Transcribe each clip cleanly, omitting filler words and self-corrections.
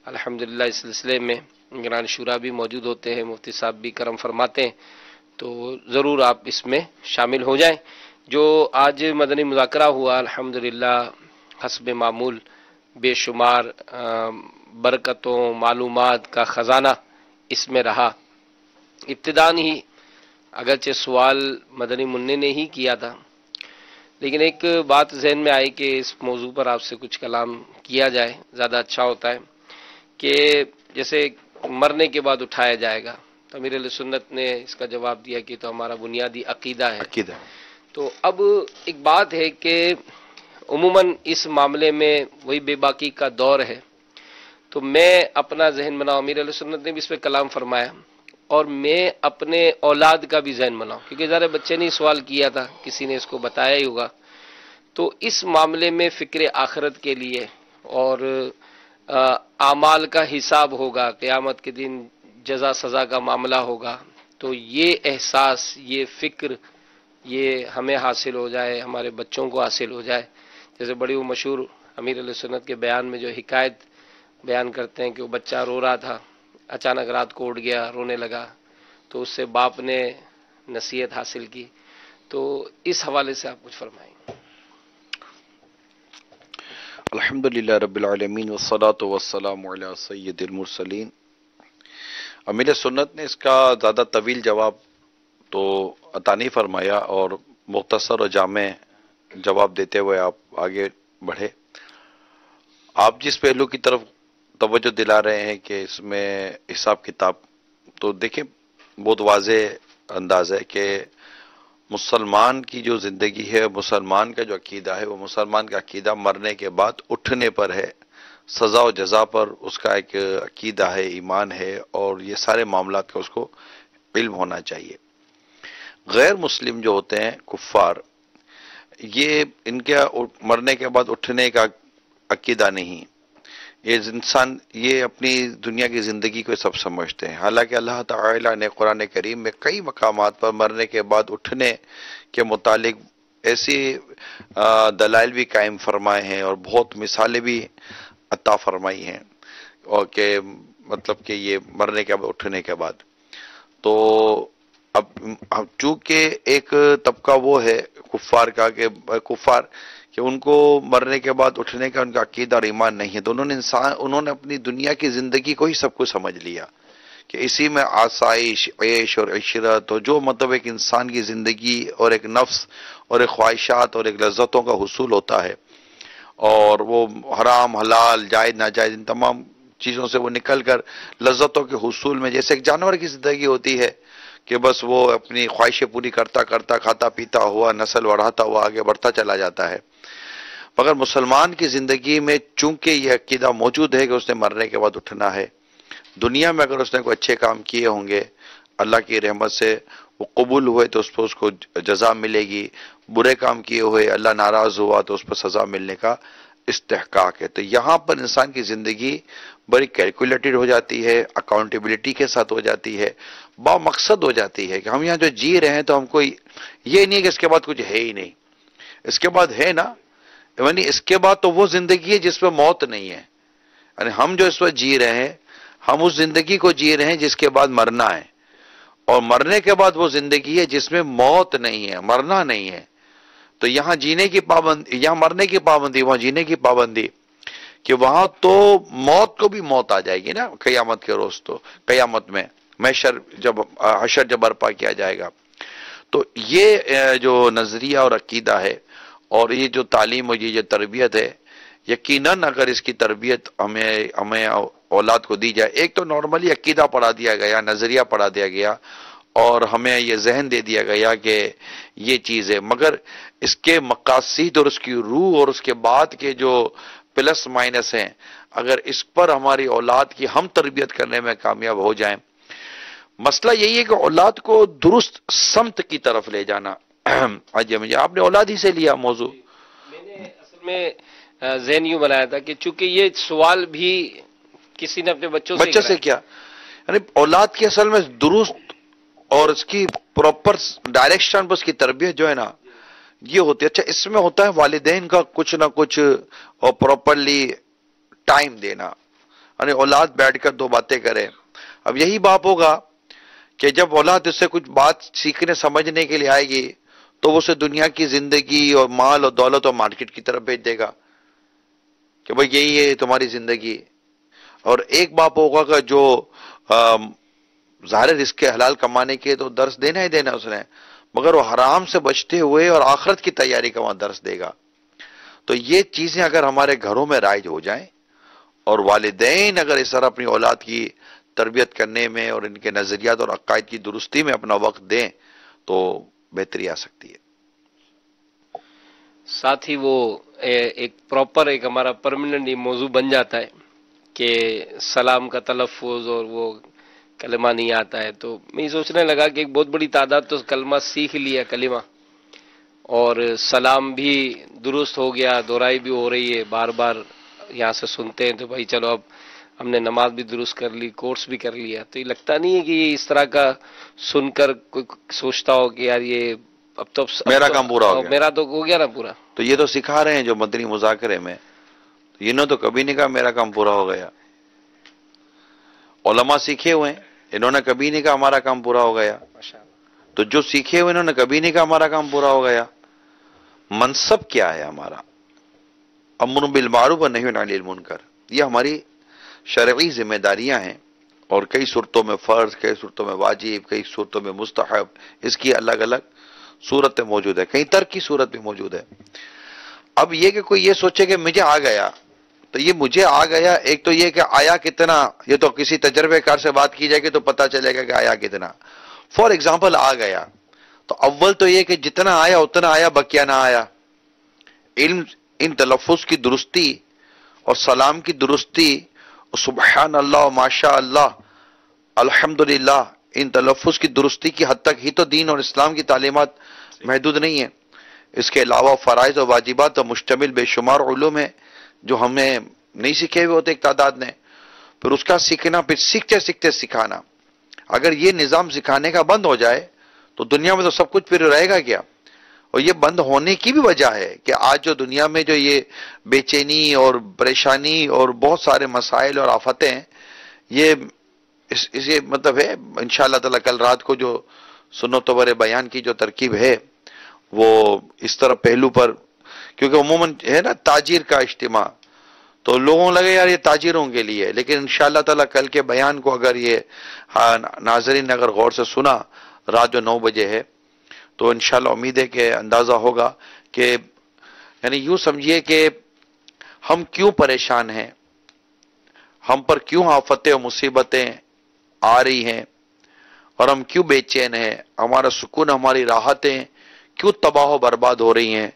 الحمدللہ اس سلسلے میں نگران شورا بھی موجود ہوتے ہیں، مفتی صاحب بھی کرم فرماتے ہیں، تو ضرور آپ اس میں شامل ہو جائیں۔ جو آج مدنی مذاکرہ ہوا الحمدللہ حسب معمول بے شمار برکتوں معلومات کا خزانہ اس میں رہا۔ ابتداً ہی اگرچہ سوال مدنی منع نے ہی کیا تھا، لیکن ایک بات ذہن میں آئی کہ اس موضوع پر آپ سے کچھ کلام کیا جائے، زیادہ اچھا ہوتا ہے کہ جیسے مرنے کے بعد اٹھایا جائے گا، تو امیر اہل سنت نے اس کا جواب دیا کہ تو ہمارا بنیادی عقیدہ ہے۔ عقیدہ تو اب ایک بات ہے کہ عموماً اس معاملے میں وہی بے باکی کا دور ہے، تو میں اپنا ذہن بناؤں، امیر علیہ سنت نے بھی اس پہ کلام فرمایا، اور میں اپنے اولاد کا بھی ذہن بناؤں، کیونکہ ذرا بچے نے سوال کیا تھا، کسی نے اس کو بتایا ہی ہوگا، تو اس معاملے میں فکر آخرت کے لیے اور اعمال کا حساب ہوگا، قیامت کے دن جزا سزا کا معاملہ ہوگا، تو یہ احساس، یہ فکر، یہ ہمیں حاصل ہو جائے، ہمارے بچوں کو حاصل ہو جائے۔ جیسے بڑی وہ مشہور امیر علیہ سنت کے بیان میں جو حکایت بیان کرتے ہیں کہ وہ بچہ رو رہا تھا، اچانک رات کو اٹھ گیا، رونے لگا، تو اس سے باپ نے نصیحت حاصل کی۔ تو اس حوالے سے آپ کچھ فرمائیں۔ الحمدللہ رب العالمین والصلاة والسلام علی سید المرسلین۔ امیر سنت نے اس کا زیادہ طویل جواب تو عطا نہیں فرمایا، اور مختصر اور جامع جواب دیتے ہوئے آپ آگے بڑھے۔ آپ جس پہلو کی طرف توجہ دلا رہے ہیں کہ اس میں حساب کتاب، تو دیکھیں بہت واضح انداز ہے کہ مسلمان کی جو زندگی ہے، مسلمان کا جو عقیدہ ہے، وہ مسلمان کا عقیدہ مرنے کے بعد اٹھنے پر ہے، سزا و جزا پر اس کا ایک عقیدہ ہے، ایمان ہے، اور یہ سارے معاملات کا اس کو علم ہونا چاہیے۔ غیر مسلم جو ہوتے ہیں کفار، یہ ان کے مرنے کے بعد اٹھنے کا عقیدہ نہیں، یہ انسان یہ اپنی دنیا کی زندگی کو سب سمجھتے ہیں۔ حالانکہ اللہ تعالیٰ نے قرآن کریم میں کئی مقامات پر مرنے کے بعد اٹھنے کے متعلق ایسی دلائل بھی قائم فرمائے ہیں اور بہت مثالیں بھی عطا فرمائی ہیں، اور کہ مطلب کہ یہ مرنے کے بعد اٹھنے کے بعد تو اب چونکہ ایک طبقہ وہ ہے کفار کا کہ کفار کہ ان کو مرنے کے بعد اٹھنے کا ان کا عقیدہ اور ایمان نہیں ہے، تو انہوں نے اپنی دنیا کی زندگی کو ہی سب کچھ سمجھ لیا کہ اسی میں آسائش، عیش اور عشرت، اور جو مطلب ایک انسان کی زندگی اور ایک نفس اور ایک خواہشات اور ایک لذتوں کا حصول ہوتا ہے، اور وہ حرام حلال جائز ناجائز ان تمام چیزوں سے وہ نکل کر لذتوں کے حصول میں، جیسے ایک جانور کی زندگی ہوتی ہے کہ بس وہ اپنی خواہشیں پوری کرتا کرتا کھاتا پیتا ہوا نسل بڑھاتا ہوا آگے بڑھتا چلا جاتا ہے، مگر مسلمان کی زندگی میں چونکہ یہ عقیدہ موجود ہے کہ اس نے مرنے کے بعد اٹھنا ہے، دنیا میں اگر اس نے کوئی اچھے کام کیے ہوں گے اللہ کی رحمت سے وہ قبول ہوئے تو اس پر اس کو جزا ملے گی، برے کام کیے ہوئے اللہ ناراض ہوا تو اس پر سزا ملنے کا استحقاق ہے۔ تو یہاں پر انسان کی زندگی بڑی کیلکولیٹڈ ہو جاتی ہے، اکاؤنٹیبلٹی کے ساتھ ہو جاتی ہے، با مقصد ہو جاتی ہے کہ ہم یہاں جو جی رہے ہیں تو ہم کو یہ نہیں ہے کہ اس کے بعد کچھ ہے ہی نہیں، اس کے بعد ہے نا، یعنی اس کے بعد تو وہ زندگی ہے جس میں موت نہیں ہے، یعنی ہم جو اس وقت جی رہے ہیں ہم اس زندگی کو جی رہے ہیں جس کے بعد مرنا ہے، اور مرنے کے بعد وہ زندگی ہے جس میں موت نہیں ہے، مرنا نہیں ہے۔ تو یہاں جینے کی پابندی، یہاں مرنے کی پابندی، وہاں جینے کی پابندی، کہ وہاں تو موت کو بھی موت آ جائے گی نا قیامت کے روز، تو قیامت میں محشر جب حشر جب برپا کیا جائے گا، تو یہ جو نظریہ اور عقیدہ ہے اور یہ جو تعلیم اور یہ جو تربیت ہے، یقیناً اگر اس کی تربیت ہمیں اولاد کو دی جائے، ایک تو نارملی عقیدہ پڑھا دیا گیا، نظریہ پڑھا دیا گیا، اور ہمیں یہ ذہن دے دیا گیا کہ یہ چیز ہے، مگر اس کے مقاصد اور اس کی روح اور اس کے بعد کے جو پلس مائنس ہیں، اگر اس پر ہماری اولاد کی ہم تربیت کرنے میں کامیاب ہو جائیں، مسئلہ یہی ہے کہ اولاد کو درست سمت کی طرف لے جانا۔ مجھے آپ نے اولاد ہی سے لیا موضوع۔ میں نے اصل میں ذہن یوں بنایا تھا کہ چونکہ یہ سوال بھی کسی نے اپنے بچے سے کیا، یعنی اولاد کی اصل میں درست اور اس کی پراپر ڈائریکشن پر اس کی تربیت جو ہے نا یہ ہوتی ہے۔ اچھا اس میں ہوتا ہے والدین کا کچھ نہ کچھ اور پراپرلی ٹائم دینا، یعنی اولاد بیٹھ کر دو باتیں کرے. اب یہی باپ ہوگا کہ جب اولاد اس سے کچھ بات سیکھنے سمجھنے کے لیے آئے گی تو وہ اسے دنیا کی زندگی اور مال اور دولت اور مارکیٹ کی طرف بھیج دے گا کہ بھئی یہی ہے تمہاری زندگی. اور ایک باپ ہوگا کہ جو ظاہر رزق کے حلال کمانے کے تو درس دینا ہی دینا اس نے، مگر وہ حرام سے بچتے ہوئے اور آخرت کی تیاری کا وہاں درس دے گا. تو یہ چیزیں اگر ہمارے گھروں میں رائج ہو جائیں اور والدین اگر اس طرح اپنی اولاد کی تربیت کرنے میں اور ان کے نظریات اور عقائد کی درستی میں اپنا وقت دیں تو بہتری آ سکتی ہے. ساتھ ہی وہ ایک پراپر ایک ہمارا پرماننٹ موضوع بن جاتا ہے کہ سلام کا تلفظ اور وہ کلمہ نہیں آتا ہے. تو میں یہ سوچنے لگا کہ ایک بہت بڑی تعداد تو کلمہ سیکھ لیا کلمہ، اور سلام بھی درست ہو گیا، دہرائی بھی ہو رہی ہے، بار بار یہاں سے سنتے ہیں تو بھائی چلو اب ہم نے نماز بھی درست کر لی، کورس بھی کر لیا. تو یہ لگتا نہیں ہے کہ یہ اس طرح کا سن کر کوئی سوچتا ہو کہ یار یہ اب تو میرا کام پورا ہو گیا، میرا تو ہو گیا نا پورا. تو یہ تو سکھا رہے ہیں جو مدنی مذاکرے میں، انہوں تو کبھی نہیں کہا میرا کام پورا ہو گیا. علماء سیکھے ہوئے ہیں، انہوں نے کبھی نہیں کہا ہمارا کام پورا ہو گیا. تو جو سیکھے ہوئے انہوں نے کبھی نہیں کہا ہمارا کام پورا ہو گیا. منصب کیا ہے ہمارا؟ امر بالمعروف و نہی عن المنکر، یہ ہماری شرعی ذمہ داریاں ہیں، اور کئی صورتوں میں فرض، کئی صورتوں میں واجب، کئی صورتوں میں مستحب، اس کی الگ الگ صورتیں موجود ہے، کہیں ترک کی صورت بھی موجود ہے. اب یہ کہ کوئی یہ سوچے کہ مجھے آ گیا، تو یہ مجھے آ گیا، ایک تو یہ کہ آیا کتنا، یہ تو کسی تجربے کار سے بات کی جائے گی تو پتہ چلے گا کہ آیا کتنا. فار ایگزامپل آ گیا تو اول تو یہ کہ جتنا آیا اتنا آیا، بکیا نہ آیا. علم ان تلفظ کی درستی اور سلام کی درستی، سبحان اللہ ماشاء اللہ الحمدللہ، ان تلفظ کی درستی کی حد تک ہی تو دین اور اسلام کی تعلیمات محدود نہیں ہیں. اس کے علاوہ فرائض و واجبات اور مشتمل بے شمار علوم ہیں جو ہمیں نہیں سیکھے ہوئے ہوتے ایک تعداد نے. پھر اس کا سیکھنا، پھر سیکھتے سیکھتے سکھانا. اگر یہ نظام سکھانے کا بند ہو جائے تو دنیا میں تو سب کچھ پھر رہے گا کیا؟ اور یہ بند ہونے کی بھی وجہ ہے کہ آج جو دنیا میں جو یہ بے چینی اور پریشانی اور بہت سارے مسائل اور آفتیں ہیں، یہ اسے مطلب ہے انشاءاللہ تعالی کل رات کو جو سنت و بر بیان کی جو ترکیب ہے وہ اس طرح پہلو پر، کیونکہ عموماً ہے نا تاجر کا اجتماع، تو لوگوں کو لگے یار یہ تاجروں کے لیے، لیکن انشاءاللہ تعالی کل کے بیان کو اگر یہ ناظرین نے اگر غور سے سنا رات جو 9 بجے ہے تو انشاءاللہ امید ہے کہ اندازہ ہوگا کہ یعنی یوں سمجھیے کہ ہم کیوں پریشان ہیں، ہم پر کیوں آفتیں اور مصیبتیں آ رہی ہیں، اور ہم کیوں بے چین ہیں، ہمارا سکون، ہماری راحتیں کیوں تباہ و برباد ہو رہی ہیں.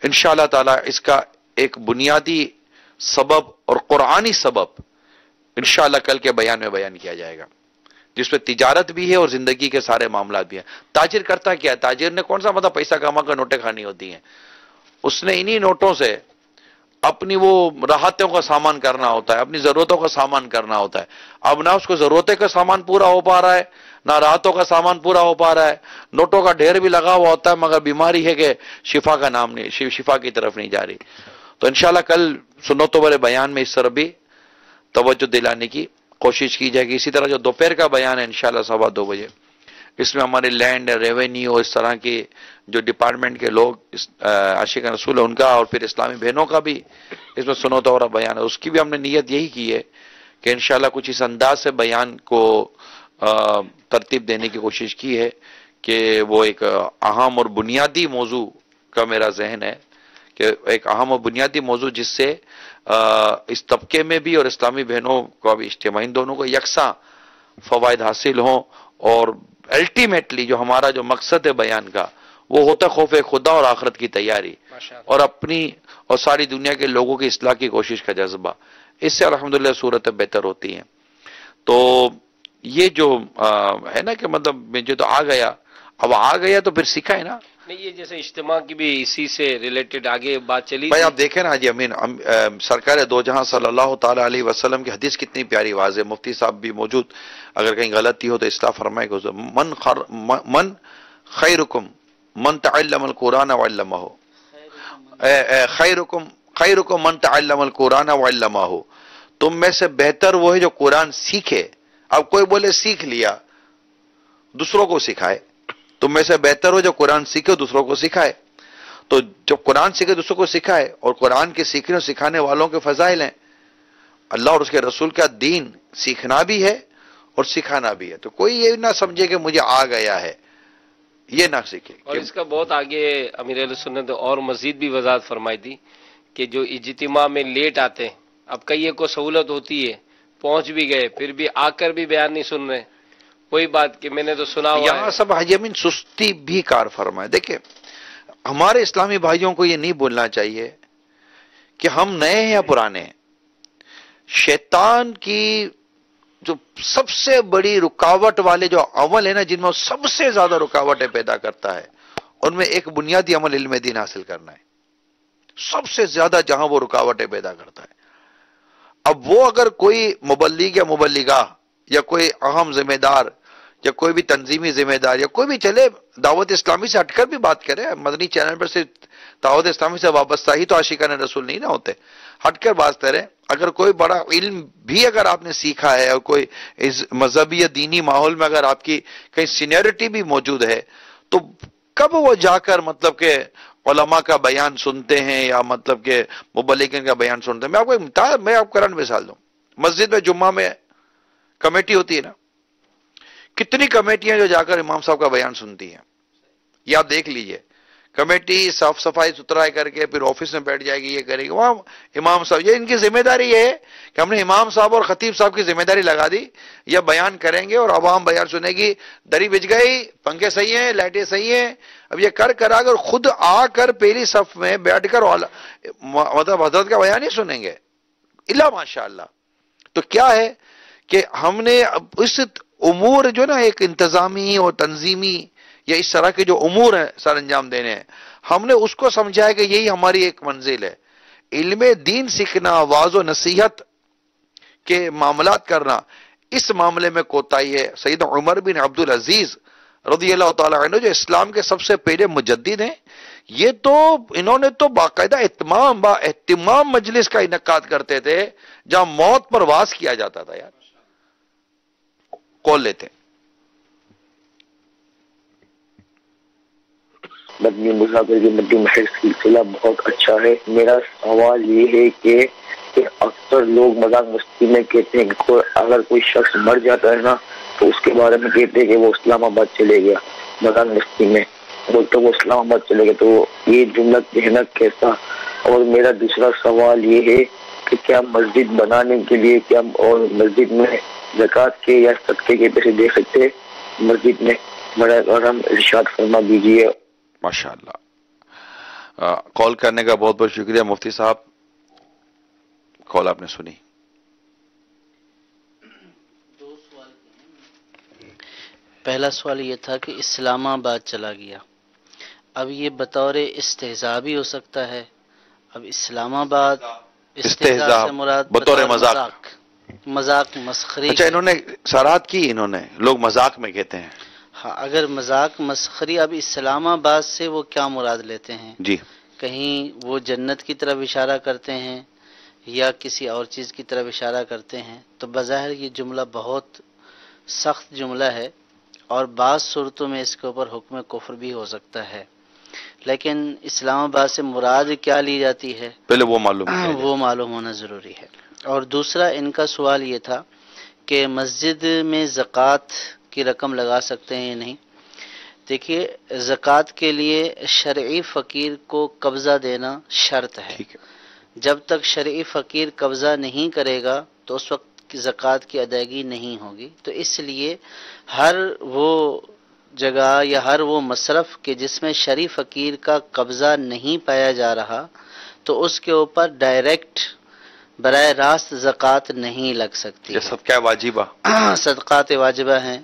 انشاءاللہ تعالی اس کا ایک بنیادی سبب اور قرآنی سبب انشاءاللہ کل کے بیان میں بیان کیا جائے گا، جس پہ تجارت بھی ہے اور زندگی کے سارے معاملات بھی ہیں. تاجر کرتا کیا ہے؟ تاجر نے کون سا مطلب پیسہ کما کر نوٹیں کھانی ہوتی ہیں؟ اس نے انہی نوٹوں سے اپنی وہ راحتوں کا سامان کرنا ہوتا ہے، اپنی ضرورتوں کا سامان کرنا ہوتا ہے. اب نہ اس کو ضرورتیں کا سامان پورا ہو پا رہا ہے، نہ راحتوں کا سامان پورا ہو پا رہا ہے. نوٹوں کا ڈھیر بھی لگا ہوا ہوتا ہے مگر بیماری ہے کہ شفا کا نام نہیں، شفا کی طرف نہیں جا رہی. تو انشاءاللہ کل سنت و بر بیان میں اس طرح بھی توجہ دلانے کی کوشش کی جائے گی. اسی طرح جو دوپہر کا بیان ہے انشاءاللہ 2:15 بجے، اس میں ہمارے لینڈ، ریونیو، اس طرح کے جو ڈپارٹمنٹ کے لوگ عاشقان رسول ان کا، اور پھر اسلامی بہنوں کا بھی اس میں سنت و بر بیان ہے. اس کی بھی ہم نے نیت یہی کی ہے کہ انشاءاللہ کچھ اس انداز سے بیان کو ترتیب دینے کی کوشش کی ہے کہ وہ ایک اہم اور بنیادی موضوع کا میرا ذہن ہے کہ ایک اہم اور بنیادی موضوع جس سے اس طبقے میں بھی اور اسلامی بہنوں کو بھی اجتماعی دونوں کو یکساں فوائد حاصل ہوں، اور الٹیمیٹلی جو ہمارا جو مقصد ہے بیان کا وہ ہوتا خوف خدا اور آخرت کی تیاری، اور اپنی اور ساری دنیا کے لوگوں کی اصلاح کی کوشش کا جذبہ. اس سے الحمدللہ صورتیں بہتر ہوتی ہیں. تو یہ جو ہے نا کہ مطلب مجھے تو آ گیا، اب آ گیا تو پھر سکھا ہے نا. نہیں، یہ جیسے اجتماع کی بھی اسی سے ریلیٹڈ آگے بات چلی بھائی تھی. آپ دیکھیں نا حاجی امین، سرکار دو جہاں صلی اللہ تعالی علیہ وسلم کی حدیث کتنی پیاری واضح، مفتی صاحب بھی موجود، اگر کہیں غلطی ہو تو اصلاح فرمائے گا. من خیرکم من تعلم القرآن وعلمہ، خیرکم من تعلم القرآن وعلمہ. تم میں سے بہتر وہ ہے جو قرآن سیکھے. اب کوئی بولے سیکھ لیا، دوسروں کو سکھائے. تم میں سے بہتر ہو جو قرآن سیکھے دوسروں کو سکھائے. تو جب قرآن سیکھے دوسروں کو سکھائے، اور قرآن کے سیکھنے اور سکھانے والوں کے فضائل ہیں. اللہ اور اس کے رسول کا دین سیکھنا بھی ہے اور سکھانا بھی ہے. تو کوئی یہ نہ سمجھے کہ مجھے آ گیا ہے، یہ نہ سیکھے. اور اس کا بہت آگے امیر اہل سنت نے اور مزید بھی وضاحت فرمائی تھی کہ جو اجتماع میں لیٹ آتے ہیں، اب کئی کو سہولت ہوتی ہے، پہنچ بھی گئے، پھر بھی آ کر بھی بیان نہیں سن رہے. وہی بات کہ میں نے تو سنا ہوا یہاں ہے. سب حاجی امین سستی بھی کار فرمائے. دیکھیں، ہمارے اسلامی بھائیوں کو یہ نہیں بولنا چاہیے کہ ہم نئے ہیں یا پرانے ہیں. شیطان کی جو سب سے بڑی رکاوٹ والے جو عمل ہے نا، جن میں وہ سب سے زیادہ رکاوٹیں پیدا کرتا ہے، ان میں ایک بنیادی عمل علم دین حاصل کرنا ہے. سب سے زیادہ جہاں وہ رکاوٹیں پیدا کرتا ہے. اب وہ اگر کوئی مبلغ یا مبلغہ یا کوئی اہم ذمہ دار یا کوئی بھی تنظیمی ذمہ دار یا کوئی بھی چلے دعوت اسلامی سے ہٹ کر بھی بات کرے، مدنی چینل پر سے دعوت اسلامی سے وابستہ ہی تو عاشقان رسول نہیں نہ ہوتے، ہٹ کر بات کرے. اگر کوئی بڑا علم بھی اگر آپ نے سیکھا ہے اور کوئی اس مذہبی یا دینی ماحول میں اگر آپ کی کہیں سینئرٹی بھی موجود ہے، تو کب وہ جا کر مطلب کہ علماء کا بیان سنتے ہیں یا مطلب کہ مبلغین کا بیان سنتے ہیں. میں آپ کو کرنٹ مثال دوں. مسجد میں جمعہ میں کمیٹی ہوتی ہے نا، کتنی کمیٹیاں جو جا کر امام صاحب کا بیان سنتی ہیں. یہ آپ دیکھ لیجئے، کمیٹی صاف صفائی ستھرائی کر کے پھر آفس میں بیٹھ جائے گی، یہ کرے گی. وہاں امام صاحب، یہ ان کی ذمہ داری یہ ہے کہ ہم نے امام صاحب اور خطیب صاحب کی ذمہ داری لگا دی، یہ بیان کریں گے اور عوام بیان سنے گی. دری بچ گئی، پنکھے صحیح ہیں، لائٹیں صحیح ہیں. اب یہ کرا کر خود آ کر پہلی صف میں بیٹھ کر مطلب حضرت کا بیان ہی سنیں گے الا ماشاء اللہ. تو کیا ہے کہ ہم نے اس امور جو نا ایک انتظامی اور تنظیمی یا اس طرح کے جو امور ہیں سر انجام دینے ہیں، ہم نے اس کو سمجھا ہے کہ یہی ہماری ایک منزل ہے. علم دین سیکھنا، واعظ و نصیحت کے معاملات کرنا، اس معاملے میں کوتاہی ہے. سیدنا عمر بن عبد العزیز رضی اللہ تعالی عنہ جو اسلام کے سب سے پہلے مجدد ہیں، یہ تو انہوں نے تو باقاعدہ اہتمام مجلس کا انعقاد کرتے تھے جہاں موت پر واز کیا جاتا تھا. یار کال لیتے. مدنی مسافر کی مدنی محض سلسلہ بہت اچھا ہے. میرا سوال یہ ہے کہ اکثر لوگ مذاق مستی میں کہتے ہیں کہ اگر کوئی شخص مر جاتا ہے نا تو اس کے بارے میں کہتے ہیں کہ وہ اسلام آباد چلے گیا. مذاق مستی میں بولتے وہ اسلام آباد چلے گیا، تو یہ جملہ کہنا کیسا؟ اور میرا دوسرا سوال یہ ہے کہ کیا مسجد بنانے کے لیے کیا اور مسجد میں زکوٰۃ کے یا صدقے کے پیسے دے سکتے ہیں مسجد میں؟ بڑا ہم ارشاد فرما دیجیے. ماشاءاللہ. کال کرنے کا بہت بہت شکریہ مفتی صاحب. کال آپ نے سنی. پہلا سوال یہ تھا کہ اسلام آباد چلا گیا. اب یہ بطور استہزاء بھی ہو سکتا ہے. اب اسلام آباد استہزاء سے مراد بطور مذاق، مذاق مسخری. اچھا، انہوں نے سرحد کی، انہوں نے لوگ مذاق میں کہتے ہیں. ہاں، اگر مذاق مسخری، اب اسلام آباد سے وہ کیا مراد لیتے ہیں؟ جی، کہیں وہ جنت کی طرف اشارہ کرتے ہیں یا کسی اور چیز کی طرف اشارہ کرتے ہیں. تو بظاہر یہ جملہ بہت سخت جملہ ہے اور بعض صورتوں میں اس کے اوپر حکم کفر بھی ہو سکتا ہے. لیکن اسلام آباد سے مراد کیا لی جاتی ہے پہلے وہ معلوم ہونا ضروری ہے. اور دوسرا ان کا سوال یہ تھا کہ مسجد میں زکوٰۃ کی رقم لگا سکتے ہیں یا نہیں. دیکھیے، زکوٰۃ کے لیے شرعی فقیر کو قبضہ دینا شرط ہے. جب تک شرعی فقیر قبضہ نہیں کرے گا تو اس وقت زکوٰۃ کی ادائیگی نہیں ہوگی. تو اس لیے ہر وہ جگہ یا ہر وہ مصرف کہ جس میں شرعی فقیر کا قبضہ نہیں پایا جا رہا تو اس کے اوپر ڈائریکٹ براہ راست زکوٰۃ نہیں لگ سکتی. یہ صدقہ واجبہ، صدقات واجبہ ہیں.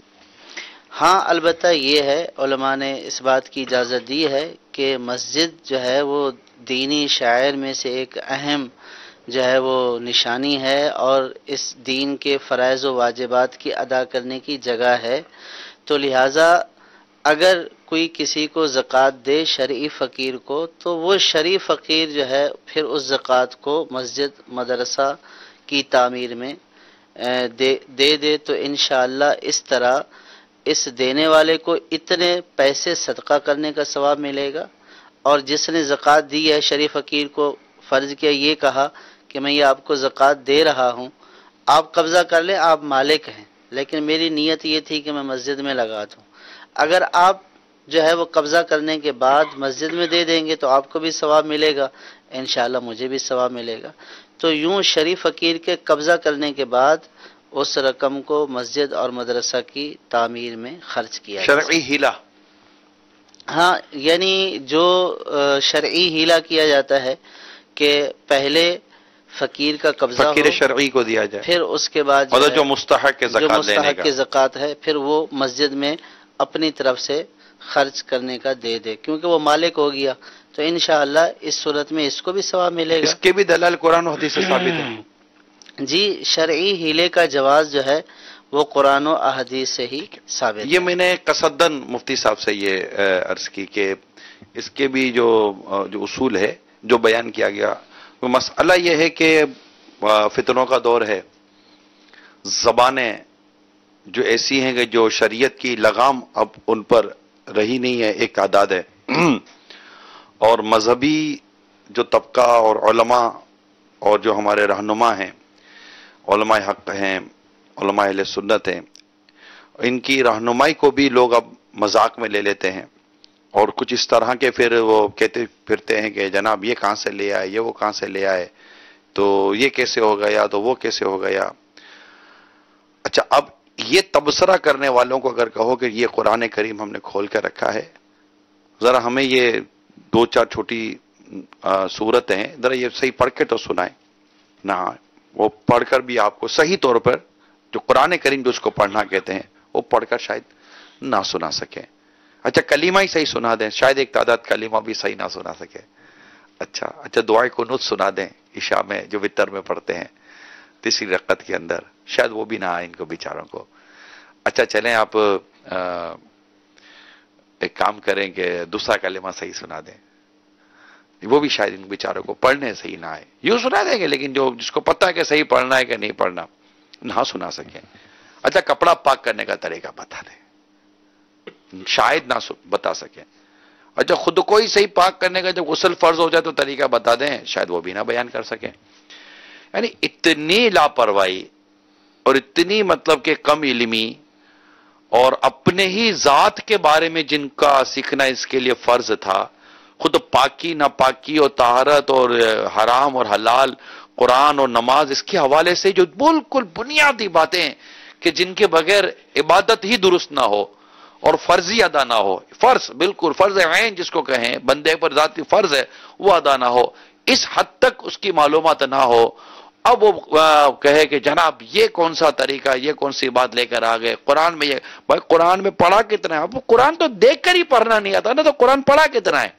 ہاں، البتہ یہ ہے علماء نے اس بات کی اجازت دی ہے کہ مسجد جو ہے وہ دینی شعائر میں سے ایک اہم جو ہے وہ نشانی ہے اور اس دین کے فرائض و واجبات کی ادا کرنے کی جگہ ہے. تو لہٰذا اگر کوئی کسی کو زکوٰۃ دے شرعی فقیر کو، تو وہ شرعی فقیر جو ہے پھر اس زکوٰۃ کو مسجد مدرسہ کی تعمیر میں دے دے تو انشاءاللہ اس طرح اس دینے والے کو اتنے پیسے صدقہ کرنے کا ثواب ملے گا، اور جس نے زکوٰۃ دی ہے شریف فقیر کو فرض کیا، یہ کہا کہ میں یہ آپ کو زکوٰۃ دے رہا ہوں، آپ قبضہ کر لیں، آپ مالک ہیں، لیکن میری نیت یہ تھی کہ میں مسجد میں لگا دوں۔ اگر آپ جو ہے وہ قبضہ کرنے کے بعد مسجد میں دے دیں گے تو آپ کو بھی ثواب ملے گا، انشاءاللہ مجھے بھی ثواب ملے گا۔ تو یوں شریف فقیر کے قبضہ کرنے کے بعد اس رقم کو مسجد اور مدرسہ کی تعمیر میں خرچ کیا جائے۔ شرعی ہیلا، ہاں، یعنی جو شرعی ہیلا کیا جاتا ہے کہ پہلے فقیر کا قبضہ فقیر ہو، شرعی کو دیا جائے، پھر اس کے بعد اور ہے جو مستحق ہے جو زکات دینے مستحق کا، کی زکوٰۃ ہے پھر وہ مسجد میں اپنی طرف سے خرچ کرنے کا دے دے، کیونکہ وہ مالک ہو گیا، تو انشاءاللہ اس صورت میں اس کو بھی ثواب ملے گا۔ اس کے بھی دلائل قرآن و حدیث سے ثابت ہے۔ جی، شرعی ہیلے کا جواز جو ہے وہ قرآن و احادیث سے ہی ثابت یہ ہے۔ میں نے قصدن مفتی صاحب سے یہ عرض کی کہ اس کے بھی جو اصول ہے جو بیان کیا گیا، وہ مسئلہ یہ ہے کہ فتنوں کا دور ہے، زبانیں جو ایسی ہیں کہ جو شریعت کی لگام اب ان پر رہی نہیں ہے، ایک تعداد ہے، اور مذہبی جو طبقہ اور علماء اور جو ہمارے رہنما ہیں، علماء حق ہیں، علماء اہل سنت ہیں، ان کی رہنمائی کو بھی لوگ اب مذاق میں لے لیتے ہیں، اور کچھ اس طرح کے پھر وہ کہتے پھرتے ہیں کہ جناب یہ کہاں سے لے آئے، یہ وہ کہاں سے لے آئے، تو یہ کیسے ہو گیا، تو وہ کیسے ہو گیا۔ اچھا، اب یہ تبصرہ کرنے والوں کو اگر کہو کہ یہ قرآن کریم ہم نے کھول کے رکھا ہے، ذرا ہمیں یہ دو چار چھوٹی صورتیں ہیں، ذرا یہ صحیح پڑھ کے تو سنائیں نہ، وہ پڑھ کر بھی آپ کو صحیح طور پر جو قرآن کریم جو اس کو پڑھنا کہتے ہیں وہ پڑھ کر شاید نہ سنا سکیں۔ اچھا، کلمہ ہی صحیح سنا دیں، شاید ایک تعداد کلمہ بھی صحیح نہ سنا سکے۔ اچھا دعائے قنوت سنا دیں عشاء میں جو وتر میں پڑھتے ہیں تیسری رکعت کے اندر، شاید وہ بھی نہ آئے ان کو بیچاروں کو۔ اچھا چلیں، آپ ایک کام کریں کہ دوسرا کلمہ صحیح سنا دیں، وہ بھی شاید ان بیچاروں کو پڑھنے صحیح نہ آئے، یوں سنا دیں گے لیکن جو جس کو پتہ ہے کہ صحیح پڑھنا ہے کہ نہیں پڑھنا نہ سنا سکیں۔ اچھا، کپڑا پاک کرنے کا طریقہ بتا دیں، شاید نہ بتا سکیں۔ اچھا، خود کو ہی صحیح پاک کرنے کا جب غسل فرض ہو جائے تو طریقہ بتا دیں، شاید وہ بھی نہ بیان کر سکیں۔ یعنی اتنی لاپرواہی اور اتنی مطلب کہ کم علمی، اور اپنے ہی ذات کے بارے میں جن کا سیکھنا اس کے لیے فرض تھا، خود پاکی ناپاکی اور طہارت اور حرام اور حلال، قرآن اور نماز، اس کے حوالے سے جو بالکل بنیادی باتیں کہ جن کے بغیر عبادت ہی درست نہ ہو اور فرضی ادا نہ ہو، فرض بالکل فرض عین جس کو کہیں، بندے پر ذاتی فرض ہے وہ ادا نہ ہو، اس حد تک اس کی معلومات نہ ہو، اب وہ کہے کہ جناب یہ کون سا طریقہ، یہ کون سی بات لے کر آ گئے قرآن میں، یہ بھائی قرآن میں پڑھا کتنا ہے؟ اب قرآن تو دیکھ کر ہی پڑھنا نہیں آتا نا، تو قرآن پڑھا کتنا ہے؟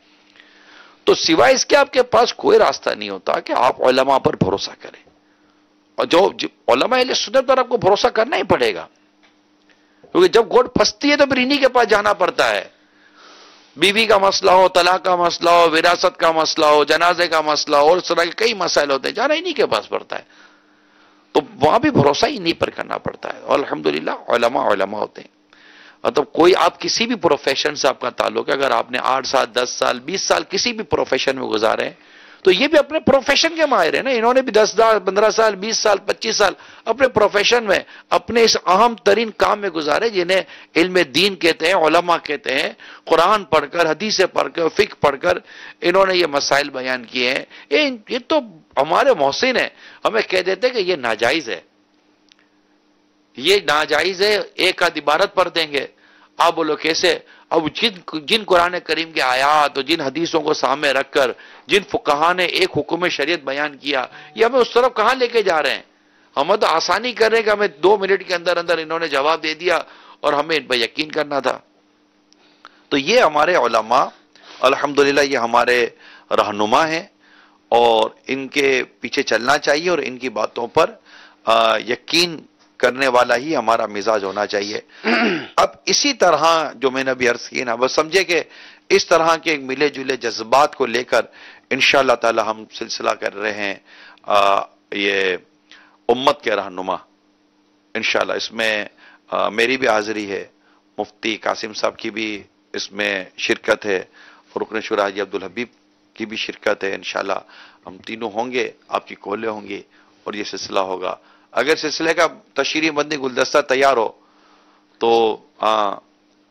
تو سوائے اس کے آپ کے پاس کوئی راستہ نہیں ہوتا کہ آپ علماء پر بھروسہ کریں، اور جو علماء اہل سنت پر آپ کو بھروسہ کرنا ہی پڑے گا، کیونکہ جب گوٹ پھنستی ہے تو پھر انہی کے پاس جانا پڑتا ہے۔ بیوی کا مسئلہ ہو، طلاق کا مسئلہ ہو، وراثت کا مسئلہ ہو، جنازے کا مسئلہ ہو، اور اس طرح کے کئی مسائل ہوتے ہیں، جانا انہی کے پاس پڑتا ہے، تو وہاں بھی بھروسہ ہی نہیں پر کرنا پڑتا ہے، اور الحمدللہ علماء ہوتے ہیں۔ مطلب کوئی آپ کسی بھی پروفیشن سے آپ کا تعلق ہے، اگر آپ نے 8 سال 10 سال 20 سال کسی بھی پروفیشن میں گزارے ہیں تو یہ بھی اپنے پروفیشن کے ماہر ہیں نا، انہوں نے بھی 10 سال 15 سال 20 سال 25 سال اپنے پروفیشن میں اپنے اس اہم ترین کام میں گزارے جنہیں علم دین کہتے ہیں، علماء کہتے ہیں۔ قرآن پڑھ کر، حدیثیں پڑھ کر، فقہ پڑھ کر انہوں نے یہ مسائل بیان کیے ہیں۔ یہ تو ہمارے محسن ہیں، ہمیں کہہ دیتے کہ یہ ناجائز ہے، یہ ناجائز ہے، ایک آدھ عبارت پڑھ دیں گے، آپ بولو کیسے؟ اب جن قرآن کریم کے آیات اور جن حدیثوں کو سامنے رکھ کر جن فقہا نے ایک حکم شریعت بیان کیا، یہ ہمیں اس طرف کہاں لے کے جا رہے ہیں؟ ہمیں تو آسانی کر رہے ہیں کہ ہمیں 2 منٹ کے اندر اندر انہوں نے جواب دے دیا اور ہمیں ان پہ یقین کرنا تھا۔ تو یہ ہمارے علماء الحمدللہ یہ ہمارے رہنما ہیں، اور ان کے پیچھے چلنا چاہیے، اور ان کی باتوں پر یقین کرنے والا ہی ہمارا مزاج ہونا چاہیے۔ اب اسی طرح جو میں نے ابھی عرض کی نا، بس سمجھے کہ اس طرح کے ملے جلے جذبات کو لے کر انشاءاللہ تعالی ہم سلسلہ کر رہے ہیں یہ امت کے رہنما انشاءاللہ. اس میں میری بھی حاضری ہے، مفتی قاسم صاحب کی بھی اس میں شرکت ہے، اور رکن شورا حاجی عبدالحبیب کی بھی شرکت ہے. انشاءاللہ ہم تینوں ہوں گے، آپ کی کولیں ہوں گی، اور یہ سلسلہ ہوگا. اگر سلسلے کا تشریح مدنی گلدستہ تیار ہو تو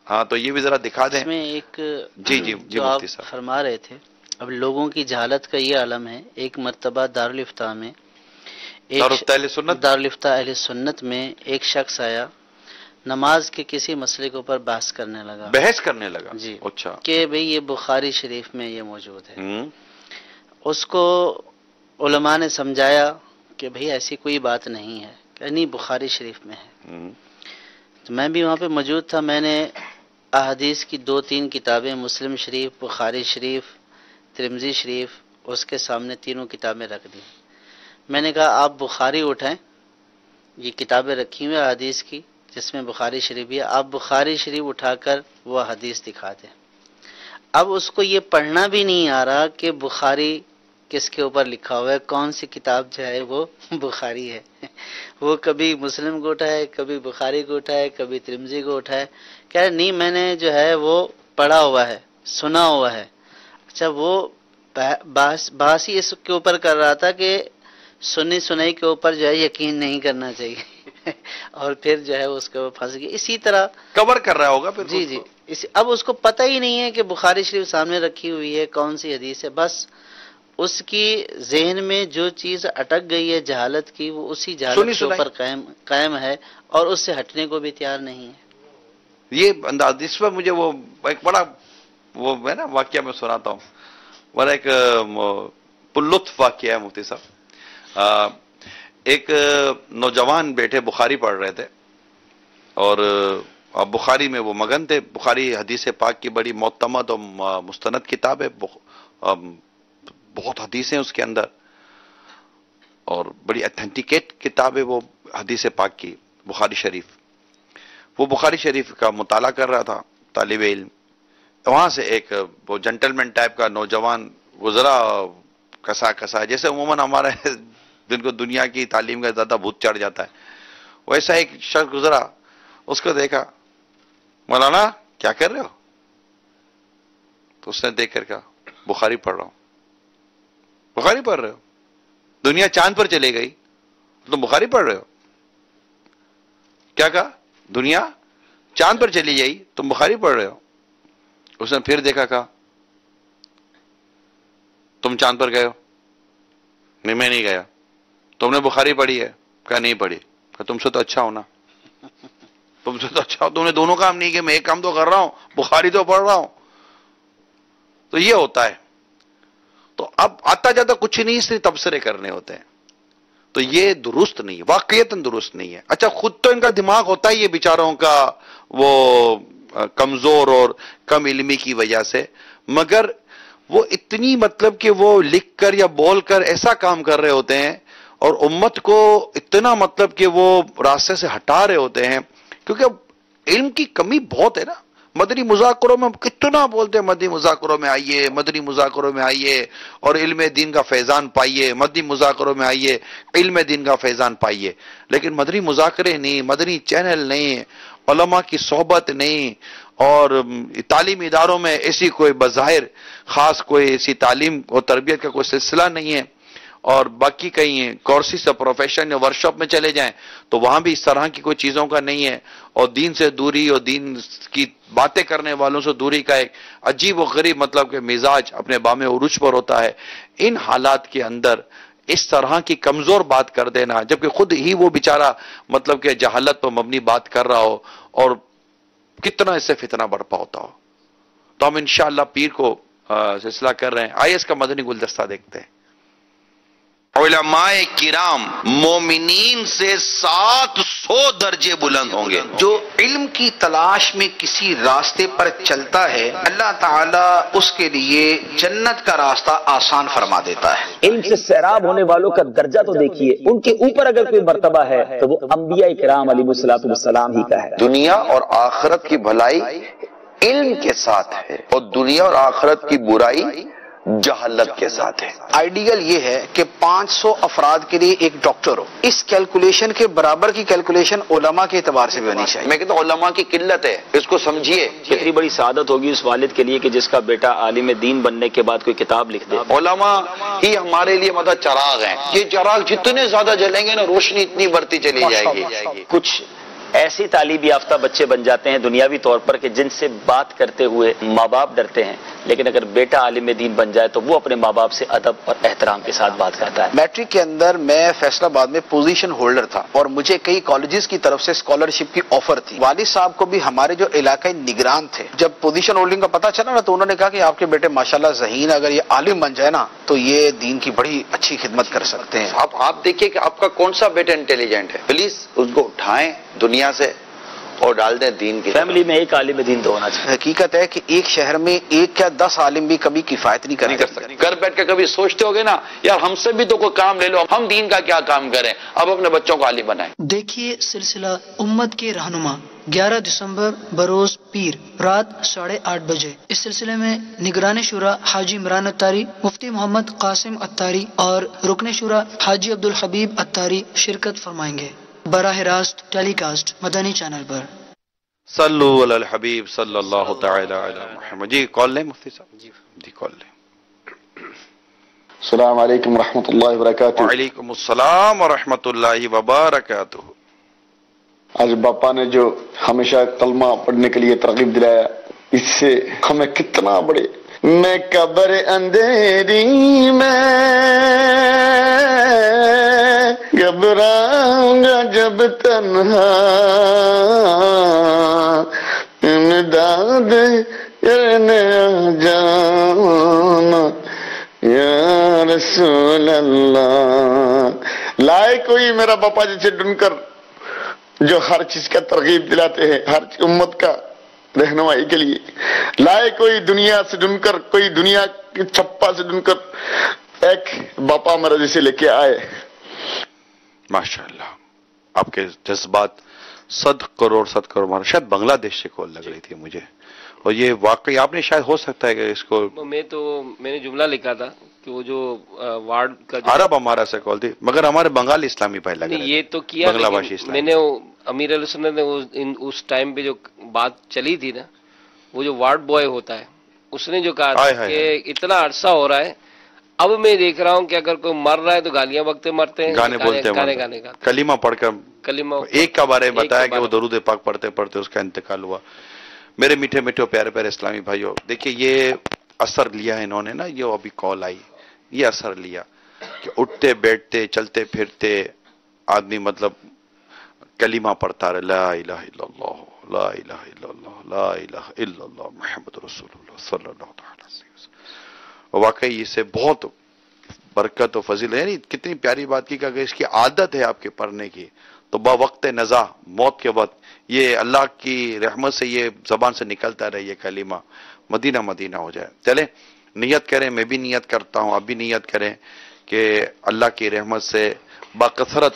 ہاں تو یہ بھی ذرا دکھا دیں. اس میں ایک جی جو آپ مفتی صاحب فرما رہے تھے، اب لوگوں کی جہالت کا یہ عالم ہے. ایک مرتبہ دارالفتاح میں دارالفتاح اہل سنت میں ایک شخص آیا، نماز کے کسی مسئلے کے اوپر بحث کرنے لگا جی، اچھا کہ بھئی یہ بخاری شریف میں یہ موجود ہے. اس کو علماء نے سمجھایا کہ بھئی ایسی کوئی بات نہیں ہے، کہ نہیں بخاری شریف میں ہے. تو میں بھی وہاں پہ موجود تھا. میں نے احادیث کی 2-3 کتابیں، مسلم شریف، بخاری شریف، ترمذی شریف، اس کے سامنے تینوں کتابیں رکھ دی. میں نے کہا آپ بخاری اٹھائیں، یہ کتابیں رکھی ہوئی احادیث کی جس میں بخاری شریف بھی ہے، آپ بخاری شریف اٹھا کر وہ حدیث دکھا دیں. اب اس کو یہ پڑھنا بھی نہیں آ رہا کہ بخاری کس کے اوپر لکھا ہوا ہے، کون سی کتاب جو ہے وہ بخاری ہے. وہ کبھی مسلم کو اٹھائے، کبھی بخاری کو اٹھائے، کبھی ترمذی کو اٹھائے. کہہ رہے نہیں میں نے جو ہے وہ پڑھا ہوا ہے، سنا ہوا ہے. اچھا وہ بحث ہی اس کے اوپر کر رہا تھا کہ سنی سنائی کے اوپر جو ہے یقین نہیں کرنا چاہیے اور پھر جو ہے اس کو پھنس گیا. اسی طرح کور کر رہا ہوگا پھر. جی اب اس کو پتہ ہی نہیں ہے کہ بخاری شریف سامنے رکھی ہوئی ہے، کون سی حدیث ہے. بس اس کی ذہن میں جو چیز اٹک گئی ہے جہالت کی، وہ اسی جہالت کے اوپر قائم ہے اور اس سے ہٹنے کو بھی تیار نہیں ہے. یہ انداز اس پر مجھے وہ ایک بڑا وہ ہے نا واقعہ میں سناتا ہوں، بڑا ایک پرلطف واقعہ ہے مفتی صاحب. ایک نوجوان بیٹے بخاری پڑھ رہے تھے، اور بخاری میں وہ مگن تھے. بخاری حدیث پاک کی بڑی معتمد اور مستند کتاب ہے، بہت حدیثیں اس کے اندر، اور بڑی اتھینٹیکیٹ کتاب ہے وہ حدیث پاک کی بخاری شریف. وہ بخاری شریف کا مطالعہ کر رہا تھا طالب علم. وہاں سے ایک وہ جنٹلمین ٹائپ کا نوجوان گزرا، کسا جیسے عموماً ہمارے جن کو دنیا کی تعلیم کا زیادہ بھوت چڑھ جاتا ہے، ویسا ایک شخص گزرا. اس کو دیکھا، مولانا کیا کر رہے ہو؟ تو اس نے دیکھ کر کہا بخاری پڑھ رہا ہوں. بخاری پڑھ رہے ہو؟ دنیا چاند پر چلے گئی تم بخاری پڑھ رہے ہو؟ کیا کہا؟ دنیا چاند پر چلی گئی تم بخاری پڑھ رہے ہو؟ اس نے پھر دیکھا، کہا تم چاند پر گئے ہو؟ نہیں میں نہیں گیا. تم نے بخاری پڑھی ہے؟ کہا نہیں پڑھی. کہا تم سے تو اچھا ہونا، تم سے تو اچھا ہو، تم نے دونوں کام نہیں کیے. میں ایک کام تو کر رہا ہوں، بخاری تو پڑھ رہا ہوں. تو یہ ہوتا ہے. تو اب آتا جاتا کچھ نہیں، اس لیے تبصرے کرنے ہوتے ہیں. تو یہ درست نہیں ہے، واقعیتاً درست نہیں ہے. اچھا خود تو ان کا دماغ ہوتا ہے یہ بیچاروں کا وہ کمزور اور کم علمی کی وجہ سے، مگر وہ اتنی مطلب کہ وہ لکھ کر یا بول کر ایسا کام کر رہے ہوتے ہیں اور امت کو اتنا مطلب کہ وہ راستے سے ہٹا رہے ہوتے ہیں، کیونکہ علم کی کمی بہت ہے نا. مدنی مذاکروں میں کتنا بولتے ہیں، مدنی مذاکروں میں آئیے، مدنی مذاکروں میں آئیے اور علم دین کا فیضان پائیے، مدنی مذاکروں میں آئیے علم دین کا فیضان پائیے. لیکن مدنی مذاکرے نہیں، مدنی چینل نہیں، علماء کی صحبت نہیں، اور تعلیمی اداروں میں ایسی کوئی بظاہر خاص کوئی ایسی تعلیم اور تربیت کا کوئی سلسلہ نہیں ہے. اور باقی کہیں کورسز یا پروفیشن یا ورکشاپ میں چلے جائیں تو وہاں بھی اس طرح کی کوئی چیزوں کا نہیں ہے. اور دین سے دوری اور دین کی باتیں کرنے والوں سے دوری کا ایک عجیب و غریب مطلب کہ مزاج اپنے بام عروج پر ہوتا ہے. ان حالات کے اندر اس طرح کی کمزور بات کر دینا، جبکہ خود ہی وہ بیچارہ مطلب کہ جہالت پر مبنی بات کر رہا ہو اور کتنا اس سے فتنہ بڑھتا ہوتا ہو. تو ہم انشاءاللہ پیر کو سلسلہ کر رہے ہیں. آئیے اس کا مدنی گلدستہ دیکھتے ہیں. علماء کرام مومنین سے 700 درجے بلند ہوں گے. جو علم کی تلاش میں کسی راستے پر چلتا ہے، اللہ تعالیٰ اس کے لیے جنت کا راستہ آسان فرما دیتا ہے. علم سے سیراب ہونے والوں کا درجہ تو دیکھیے، ان کے اوپر اگر کوئی مرتبہ ہے تو وہ انبیاء کرام علیہ الصلوۃ والسلام ہی کا ہے. دنیا اور آخرت کی بھلائی علم کے ساتھ ہے، اور دنیا اور آخرت کی برائی جہالت کے ساتھ ہے۔ آئیڈیل یہ ہے کہ 500 افراد کے لیے ایک ڈاکٹر ہو، اس کیلکولیشن کے برابر کی کیلکولیشن علماء کے اعتبار سے بھی ہونی چاہیے۔ میں کہتا ہوں علماء کی قلت ہے، اس کو سمجھیے۔ کتنی بڑی سعادت ہوگی اس والد کے لیے کہ جس کا بیٹا عالم دین بننے کے بعد کوئی کتاب لکھ دے۔ علماء ہی ہمارے لیے مطلب چراغ ہیں، یہ چراغ جتنے زیادہ جلیں گے نا روشنی اتنی بڑھتی چلی جائے گی۔ کچھ ایسی تعلیم یافتہ بچے بن جاتے ہیں دنیاوی طور پر کہ جن سے بات کرتے ہوئے ماں باپ ڈرتے ہیں، لیکن اگر بیٹا عالم دین بن جائے تو وہ اپنے ماں باپ سے ادب اور احترام کے ساتھ بات کرتا ہے۔ میٹرک کے اندر میں فیصل آباد میں پوزیشن ہولڈر تھا اور مجھے کئی کالجز کی طرف سے اسکالرشپ کی آفر تھی۔ والد صاحب کو بھی ہمارے جو علاقائی نگران تھے، جب پوزیشن ہولڈنگ کا پتہ چلا نا تو انہوں نے کہا کہ آپ کے بیٹے ماشاءاللہ ذہین، اگر یہ عالم بن جائے نا تو یہ دین کی بڑی اچھی خدمت کر سکتے ہیں۔ آپ دیکھیے کہ آپ کا کون سا بیٹا انٹیلیجنٹ ہے، پلیز اس کو اٹھائیں دنیا سے اور ڈال دیں دین کی۔ فیملی میں ایک عالم دین تو ہونا چاہیے۔ حقیقت ہے کہ ایک شہر میں 1 یا 10 عالم بھی کبھی کفایت نہیں کر سکتے۔ گھر بیٹھ کے کبھی سوچتے ہوگے نا یار ہم سے بھی تو کوئی کام لے لو، ہم دین کا کیا کام کریں، اب اپنے بچوں کو عالم بنائیں۔ دیکھیے سلسلہ امت کے رہنما 11 دسمبر بروز پیر رات 8:30 بجے۔ اس سلسلے میں نگران شورا حاجی عمران اتاری، مفتی محمد قاسم اتاری اور رکن شورا حاجی عبدالحبیب اتاری شرکت فرمائیں گے۔ براہ راست ٹیلی کاسٹ مدنی چینل پر۔ صلو علی الحبیب صلی اللہ تعالی علی محمد۔ جی کال لیں مفتی صاحب، جی کال لیں۔ السلام علیکم ورحمۃ اللہ وبرکاتہ۔ وعلیکم السلام ورحمۃ اللہ وبرکاتہ۔ آج باپا نے جو ہمیشہ کلمہ پڑھنے کے لیے ترغیب دلایا، اس سے ہمیں کتنا بڑے۔ میں قبر اندھیری میں گھبراؤں گا جب تنہا، امداد کرنے آ جانا یا رسول اللہ۔ لائے کوئی میرا باپا جیسے ڈھونڈ کر جو ہر چیز کا ترغیب دلاتے ہیں، ہر امت کا رہنمائی کے لیے لائے کوئی دنیا سے ڈھونڈ کر، کوئی دنیا کی چھپا سے ڈھونڈ کر ایک باپا میرا جیسے لے کے آئے۔ ماشاءاللہ آپ کے جذبات 100 کروڑ شاید بنگلہ دیش سے کال لگ رہی تھی مجھے، اور یہ واقعی آپ نے شاید ہو سکتا ہے کہ اس کو میں نے جملہ لکھا تھا کہ وہ جو وارڈ کا عرب ہمارا سے کال تھی، مگر ہمارے بنگال اسلامی بھائی لگ رہے یہ تو کیا، بنگلہ باشی اسلامی۔ میں نے امیر علیہ سنت نے اس ٹائم پہ جو بات چلی تھی نا، وہ جو وارڈ بوائے ہوتا ہے اس نے جو کہا تھا کہ اتنا عرصہ ہو رہا ہے، اب میں دیکھ رہا ہوں کہ اگر کوئی مر رہا ہے تو گالیاں بکتے مرتے ہیں، گانے بولتے گانے کلمہ پڑھ کر کلمہ ایک کا بارے میں بتایا کہ وہ درود پاک پڑھتے پڑھتے اس کا انتقال ہوا۔ میرے میٹھے میٹھے پیارے پیارے اسلامی بھائیوں، دیکھیے یہ اثر لیا ہے انہوں نے نا، یہ ابھی کال آئی، یہ اثر لیا کہ اٹھتے بیٹھتے چلتے پھرتے آدمی مطلب کلمہ پڑھتا رہے، لا الہ الا اللہ لا الہ الا اللہ لا الہ الا اللہ محمد رسول اللہ صلی اللہ علیہ وسلم۔ واقعی اس سے بہت برکت و فضیلت ہے، یعنی کتنی پیاری بات کی کہ اگر اس کی عادت ہے آپ کے پڑھنے کی تو با وقت نزا موت کے وقت یہ اللہ کی رحمت سے یہ زبان سے نکلتا رہے، یہ کلمہ مدینہ مدینہ ہو جائے۔ چلیں نیت کریں، میں بھی نیت کرتا ہوں، آپ بھی نیت کریں کہ اللہ کی رحمت سے باکثرت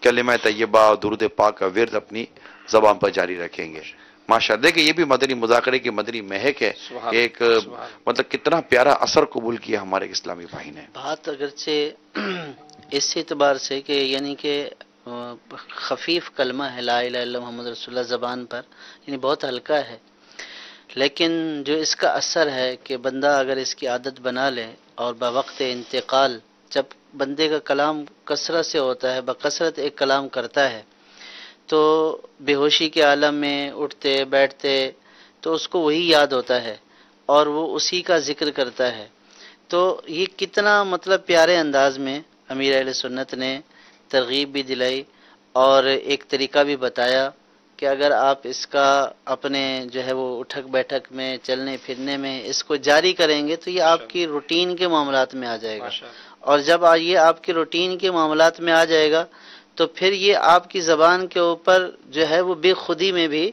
کلمہ طیبہ اور درود پاک کا ورد اپنی زبان پر جاری رکھیں گے۔ ماشاءاللہ دیکھیں یہ بھی مدنی مذاکرے کی مدنی مہک ہے، ایک مطلب کتنا پیارا اثر قبول کیا ہمارے اسلامی بھائی نے۔ بات اگرچہ اس اعتبار سے کہ یعنی کہ خفیف کلمہ ہے لا الہ الا اللہ محمد رسول اللہ زبان پر، یعنی بہت ہلکا ہے، لیکن جو اس کا اثر ہے کہ بندہ اگر اس کی عادت بنا لے اور بوقت انتقال جب بندے کا کلام کثرت سے ہوتا ہے، بکثرت ایک کلام کرتا ہے، تو بے ہوشی کے عالم میں اٹھتے بیٹھتے تو اس کو وہی یاد ہوتا ہے اور وہ اسی کا ذکر کرتا ہے۔ تو یہ کتنا مطلب پیارے انداز میں امیر اہل سنت نے ترغیب بھی دلائی اور ایک طریقہ بھی بتایا کہ اگر آپ اس کا اپنے جو ہے وہ اٹھک بیٹھک میں چلنے پھرنے میں اس کو جاری کریں گے تو یہ آپ کی روٹین کے معاملات میں آ جائے گا، اور جب یہ آپ کی روٹین کے معاملات میں آ جائے گا تو پھر یہ آپ کی زبان کے اوپر جو ہے وہ بے خودی میں بھی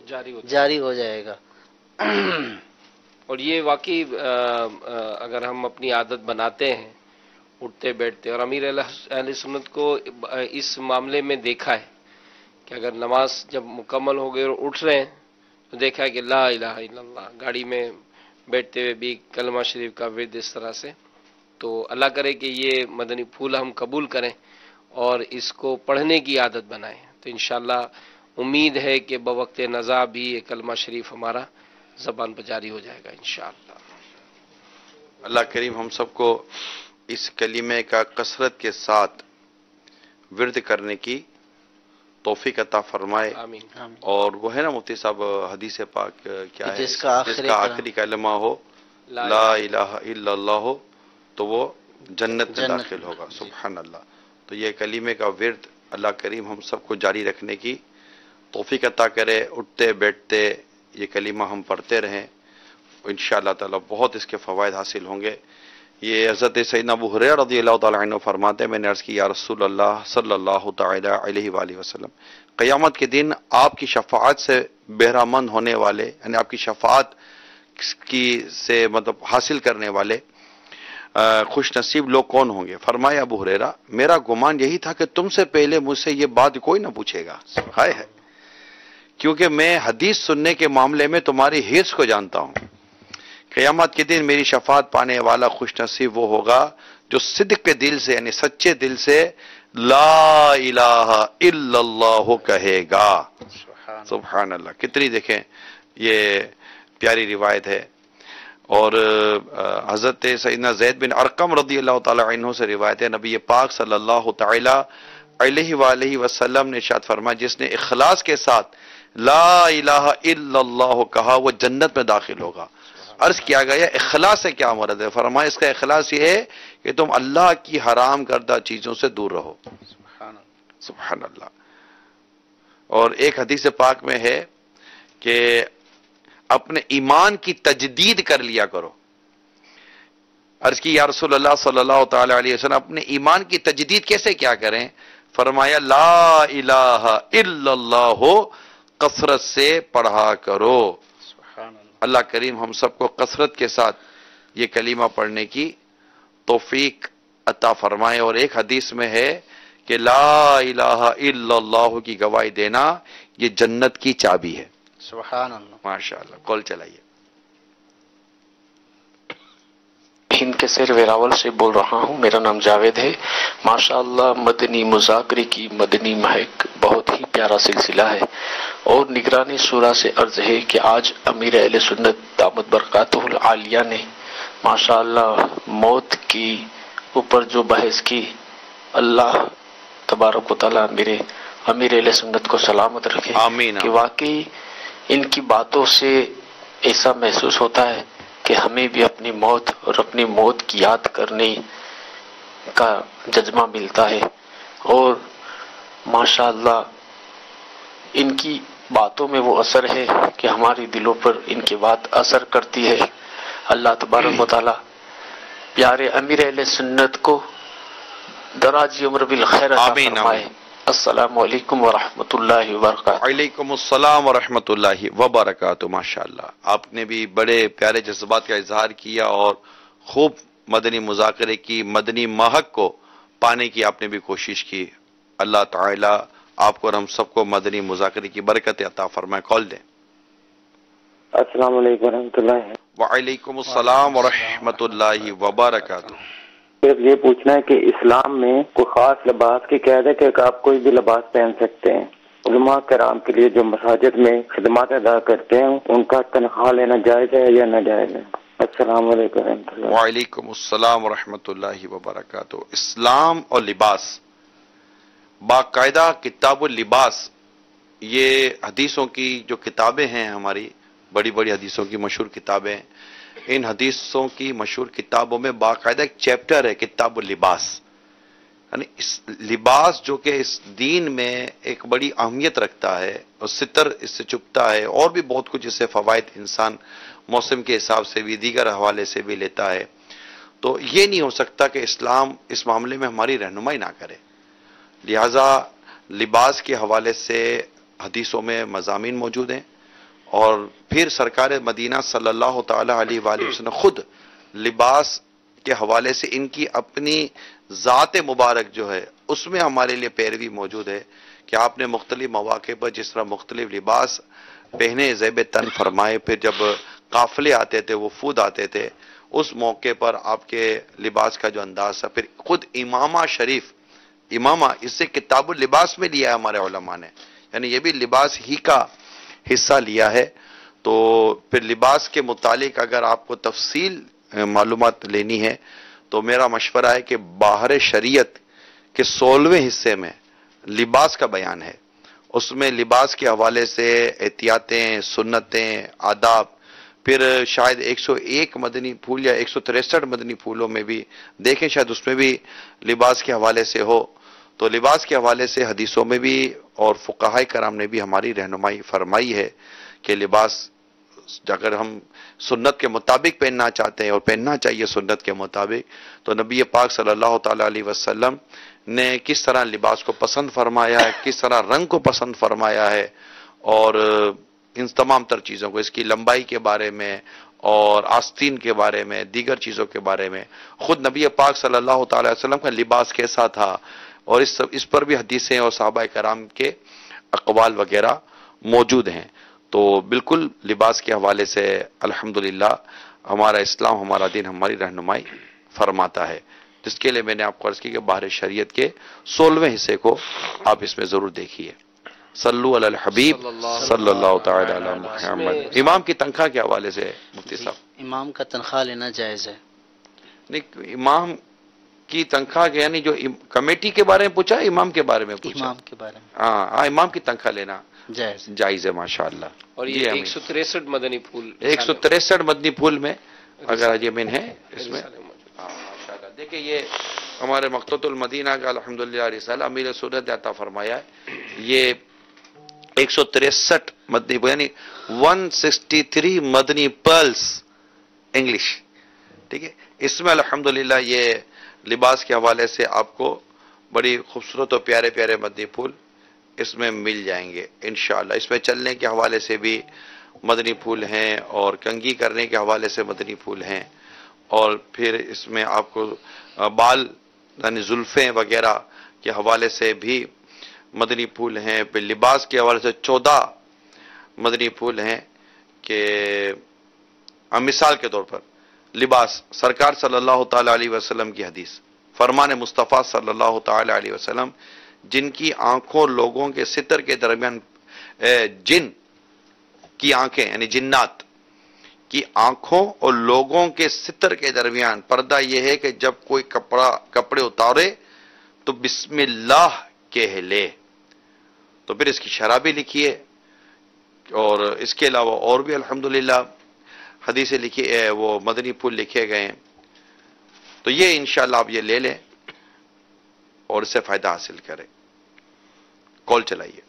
جاری ہو جائے گا۔ اور یہ واقعی اگر ہم اپنی عادت بناتے ہیں اٹھتے بیٹھتے، اور امیر اہل سنت کو اس معاملے میں دیکھا ہے کہ اگر نماز جب مکمل ہو گئی اور اٹھ رہے ہیں تو دیکھا ہے کہ لا الہ الا اللہ، گاڑی میں بیٹھتے ہوئے بھی کلمہ شریف کا ورد اس طرح سے تو اللہ کرے کہ یہ مدنی پھول ہم قبول کریں اور اس کو پڑھنے کی عادت بنائیں، تو انشاءاللہ امید ہے کہ بوقت نزا بھی یہ کلمہ شریف ہمارا زبان پر جاری ہو جائے گا انشاءاللہ۔ اللہ کریم ہم سب کو اس کلمے کا کثرت کے ساتھ ورد کرنے کی توفیق عطا فرمائے، آمین۔ اور وہ ہے نا مفتی صاحب حدیث پاک کیا ہے، جس کا آخری کلمہ ہو لا الہ الا اللہ ہو تو وہ جنت میں داخل ہوگا۔ سبحان اللہ۔ تو یہ کلمے کا ورد اللہ کریم ہم سب کو جاری رکھنے کی توفیق عطا کرے، اٹھتے بیٹھتے یہ کلمہ ہم پڑھتے رہیں، انشاءاللہ تعالی بہت اس کے فوائد حاصل ہوں گے۔ یہ حضرت سیدنا ابو ہریرہ رضی اللہ تعالیٰ عنہ فرماتے ہیں، میں نے عرض کی یا رسول اللہ صلی اللہ تعالی علیہ وآلہ وسلم، قیامت کے دن آپ کی شفاعت سے بہرہ مند ہونے والے، یعنی آپ کی شفاعت کی سے مطلب حاصل کرنے والے خوش نصیب لوگ کون ہوں گے؟ فرمایا ابو ہریرہ، میرا گمان یہی تھا کہ تم سے پہلے مجھ سے یہ بات کوئی نہ پوچھے گا، ہائے ہے، کیونکہ میں حدیث سننے کے معاملے میں تمہاری حرص کو جانتا ہوں۔ قیامت کے دن میری شفاعت پانے والا خوش نصیب وہ ہوگا جو صدق کے دل سے، یعنی سچے دل سے لا الہ الا اللہ کہے گا۔ سبحان اللہ۔ کتنی دیکھیں یہ پیاری روایت ہے۔ اور حضرت سیدنا زید بن ارقم رضی اللہ تعالی عنہ سے روایت ہے، نبی پاک صلی اللہ تعالی علیہ وآلہ وسلم نے ارشاد فرمایا، جس نے اخلاص کے ساتھ لا الہ الا اللہ کہا وہ جنت میں داخل ہوگا۔ عرض کیا گیا اخلاص سے کیا مراد ہے؟ فرمایا اس کا اخلاص یہ ہے کہ تم اللہ کی حرام کردہ چیزوں سے دور رہو۔ سبحان اللہ۔ اور ایک حدیث پاک میں ہے کہ اپنے ایمان کی تجدید کر لیا کرو۔ عرض کی یا رسول اللہ صلی اللہ تعالی علیہ وسلم، اپنے ایمان کی تجدید کیسے کیا کریں؟ فرمایا لا الہ الا اللہ کثرت سے پڑھا کرو۔ اللہ کریم ہم سب کو کثرت کے ساتھ یہ کلمہ پڑھنے کی توفیق عطا فرمائے۔ اور ایک حدیث میں ہے کہ لا الہ الا اللہ کی گواہی دینا یہ جنت کی چابی ہے۔ سبحان اللہ۔ ماشاءاللہ۔ کال چلائیے۔ ہند کے سر ویراول سے بول رہا ہوں، میرا نام جاوید ہے۔ ماشاءاللہ مدنی مذاکرے کی مدنی مہک بہت ہی پیارا سلسلہ ہے، اور نگرانی شورا سے عرض ہے کہ آج امیر اہل سنت دامت برکاتہ العالیہ نے ماشاءاللہ موت کی اوپر جو بحث کی، اللہ تبارک و تعالیٰ میرے امیر اہل سنت کو سلامت رکھے۔ آمین۔ کہ واقعی ان کی باتوں سے ایسا محسوس ہوتا ہے کہ ہمیں بھی اپنی موت اور اپنی موت کی یاد کرنے کا جذبہ ملتا ہے، اور ماشاءاللہ ان کی باتوں میں وہ اثر ہے کہ ہماری دلوں پر ان کی بات اثر کرتی ہے۔ اللہ تبارک و تعالی پیارے امیر اہل سنت کو دراز عمر بالخیر عطا فرمائے۔ السلام علیکم ورحمۃ اللہ وبرکاتہ۔ وعلیکم السلام ورحمۃ اللہ وبرکاتہ۔ ماشاءاللہ آپ نے بھی بڑے پیارے جذبات کا اظہار کیا اور خوب مدنی مذاکرے کی مدنی مہک کو پانے کی آپ نے بھی کوشش کی۔ اللہ تعالی آپ کو اور ہم سب کو مدنی مذاکرے کی برکت عطا فرمائے۔ کال دیں۔ السلام علیکم ورحمۃ اللہ۔ وعلیکم السلام ورحمۃ اللہ وبرکاتہ۔ صرف یہ پوچھنا ہے کہ اسلام میں کوئی خاص لباس کی قید ہے کہ آپ کوئی بھی لباس پہن سکتے ہیں؟ علماء کرام کے لیے جو مساجد میں خدمات ادا کرتے ہیں ان کا تنخواہ لینا جائز ہے یا ناجائز ہے؟ السلام علیکم ورحمۃ اللہ۔ وعلیکم السلام ورحمۃ اللہ وبرکاتہ۔ اسلام اور لباس، باقاعدہ کتاب اللباس، یہ حدیثوں کی جو کتابیں ہیں، ہماری بڑی بڑی حدیثوں کی مشہور کتابیں، ان حدیثوں کی مشہور کتابوں میں باقاعدہ ایک چیپٹر ہے کتاب اللباس، یعنی اس لباس جو کہ اس دین میں ایک بڑی اہمیت رکھتا ہے، اور ستر اس سے چھپتا ہے، اور بھی بہت کچھ اس سے فوائد انسان موسم کے حساب سے بھی دیگر حوالے سے بھی لیتا ہے۔ تو یہ نہیں ہو سکتا کہ اسلام اس معاملے میں ہماری رہنمائی نہ کرے، لہذا لباس کے حوالے سے حدیثوں میں مضامین موجود ہیں، اور پھر سرکار مدینہ صلی اللہ تعالی علیہ وآلہ وسلم خود لباس کے حوالے سے ان کی اپنی ذات مبارک جو ہے اس میں ہمارے لیے پیروی موجود ہے کہ آپ نے مختلف مواقع پر جس طرح مختلف لباس پہنے زیب تن فرمائے، پھر جب قافلے آتے تھے، وفود آتے تھے، اس موقع پر آپ کے لباس کا جو انداز تھا، پھر خود امامہ شریف، امامہ اس سے کتاب اللباس میں لیا ہے ہمارے علماء نے، یعنی یہ بھی لباس ہی کا حصہ لیا ہے۔ تو پھر لباس کے متعلق اگر آپ کو تفصیل معلومات لینی ہے تو میرا مشورہ ہے کہ باہر شریعت کے 16ویں حصے میں لباس کا بیان ہے، اس میں لباس کے حوالے سے احتیاطیں، سنتیں، آداب، پھر شاید 101 مدنی پھول یا 163 مدنی پھولوں میں بھی دیکھیں، شاید اس میں بھی لباس کے حوالے سے ہو۔ تو لباس کے حوالے سے حدیثوں میں بھی اور فقہائے کرام نے بھی ہماری رہنمائی فرمائی ہے کہ لباس اگر ہم سنت کے مطابق پہننا چاہتے ہیں اور پہننا چاہیے سنت کے مطابق، تو نبی پاک صلی اللہ تعالی علیہ وسلم نے کس طرح لباس کو پسند فرمایا ہے، کس طرح رنگ کو پسند فرمایا ہے، اور ان تمام تر چیزوں کو، اس کی لمبائی کے بارے میں اور آستین کے بارے میں، دیگر چیزوں کے بارے میں، خود نبی پاک صلی اللہ تعالی علیہ وسلم کا لباس کیسا تھا، اور اس پر بھی حدیثیں اور صحابہ کرام کے اقوال وغیرہ موجود ہیں۔ تو بالکل لباس کے حوالے سے الحمدللہ ہمارا اسلام، ہمارا دین ہماری رہنمائی فرماتا ہے، جس کے لیے میں نے آپ کو عرض کی کہ باہر شریعت کے 16ویں حصے کو آپ اس میں ضرور دیکھیے۔ صلو علی الحبیب صلی اللہ تعالی علی محمد۔ امام کی تنخواہ کے حوالے سے مفتی صاحب، امام کا تنخواہ لینا جائز ہے؟ نہیں، امام کی تنخواہ کے یعنی جو کمیٹی کے بارے میں پوچھا، امام کے بارے میں پوچھا؟ امام کے بارے میں، ہاں، امام کی تنخواہ لینا جائز ہے ماشاءاللہ۔ اور یہ 163 مدنی پھول، 163 مدنی پھول میں اگر اجمن ہے اس میں ماشاءاللہ۔ دیکھیں یہ ہمارے مقتوط المدینہ کا الحمدللہ رسالہ امیر سنت نے عطا فرمایا ہے، یہ 163 مدنی پھول یعنی 163 مدنی پرلز انگلش، ٹھیک ہے۔ اس میں الحمدللہ یہ لباس کے حوالے سے آپ کو بڑی خوبصورت اور پیارے پیارے مدنی پھول اس میں مل جائیں گے انشاءاللہ۔ اس میں چلنے کے حوالے سے بھی مدنی پھول ہیں، اور کنگھی کرنے کے حوالے سے مدنی پھول ہیں، اور پھر اس میں آپ کو بال یعنی زلفیں وغیرہ کے حوالے سے بھی مدنی پھول ہیں۔ پھر لباس کے حوالے سے 14 مدنی پھول ہیں کہ مثال کے طور پر لباس سرکار صلی اللہ تعالی علیہ وسلم کی حدیث، فرمان مصطفیٰ صلی اللہ تعالی علیہ وسلم، جن کی آنکھوں لوگوں کے ستر کے درمیان، جن کی آنکھیں یعنی جنات کی آنکھوں اور لوگوں کے ستر کے درمیان پردہ یہ ہے کہ جب کوئی کپڑے اتارے تو بسم اللہ کہہ لے۔ تو پھر اس کی شرح بھی لکھی ہے، اور اس کے علاوہ اور بھی الحمدللہ حدیثیں لکھی ہے، وہ مدنی پھول لکھے گئے ہیں۔ تو یہ انشاءاللہ آپ یہ لے لیں اور اس سے فائدہ حاصل کریں۔ کال چلائیے۔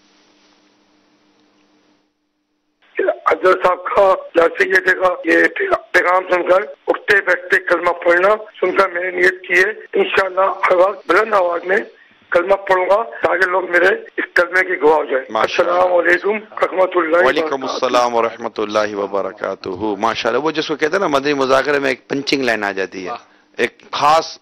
اجر صاحب کا جیسے یہ دیکھا، یہ پیغام سن کر اٹھتے بیٹھتے کلمہ پڑھنا سن کر میں نے نیت کی ہے انشاءاللہ ہر وقت بلند آواز میں کلمہ پڑھوں گا تاکہ لوگ میرے اس کلمے کی گواہ ہو جائیں۔ السلام علیکم رحمۃ اللہ۔ وعلیکم السلام ورحمۃ اللہ وبرکاتہ۔ ماشاءاللہ، وہ جس کو کہتے ہیں نا مدنی مذاکرے میں ایک پنچنگ لائن آ جاتی ہے، ایک خاص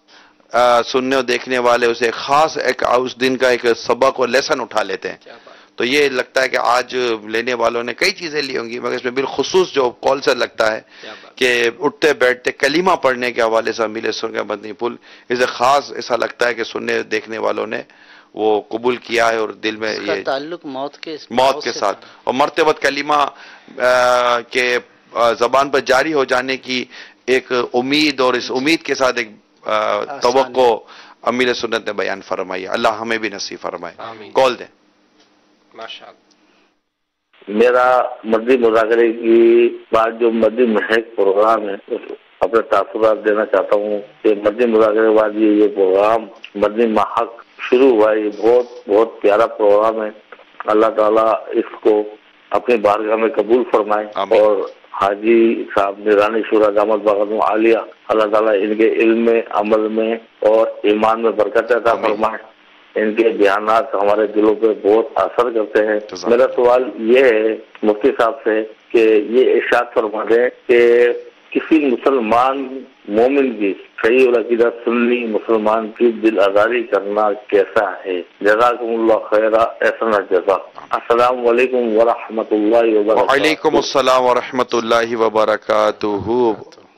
سننے اور دیکھنے والے اسے خاص ایک اس دن کا ایک سبق اور لیسن اٹھا لیتے ہیں۔ تو یہ لگتا ہے کہ آج لینے والوں نے کئی چیزیں لی ہوں گی، مگر اس میں بالخصوص جو کال سے لگتا ہے کہ اٹھتے بیٹھتے کلمہ پڑھنے کے حوالے سے ملے سن کے مدنی پھول، اسے خاص ایسا لگتا ہے کہ سننے دیکھنے والوں نے وہ قبول کیا ہے، اور دل میں یہ تعلق موت کے ساتھ اور مرتبہ کلمہ کے زبان پر جاری ہو جانے کی ایک امید، اور اس امید کے ساتھ ایک توقع امیر سنت نے بیان فرمائی۔ اللہ ہمیں بھی نصیب فرمائے۔ کال دیں۔ میرا مدنی مذاکرے کی بعد جو مدنی محک پروگرام ہے اپنے تاثرات دینا چاہتا ہوں کہ مدنی مذاکرے کے بعد یہ پروگرام مدنی محک شروع ہوا ہے، یہ بہت بہت پیارا پروگرام ہے۔ اللہ تعالیٰ اس کو اپنی بارگاہ میں قبول فرمائے، اور حاجی صاحب نگرانی شورا دامت برکاتہم عالیہ اللہ تعالیٰ ان کے علم میں، عمل میں اور ایمان میں برکت عطا فرمائے۔ ان کے بیانات ہمارے دلوں پہ بہت اثر کرتے ہیں۔ میرا سوال یہ ہے مفتی صاحب سے کہ یہ ارشاد فرما دیں کہ کسی مسلمان مومن کی صحیح العقیدہ سنی مسلمان کی دل آزاری کرنا کیسا ہے؟ جزاکم اللہ خیرہ، احسن الجزا۔ السلام علیکم ورحمۃ اللہ وبرکاتہ۔ وعلیکم السلام ورحمۃ اللہ وبرکاتہ۔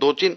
2-3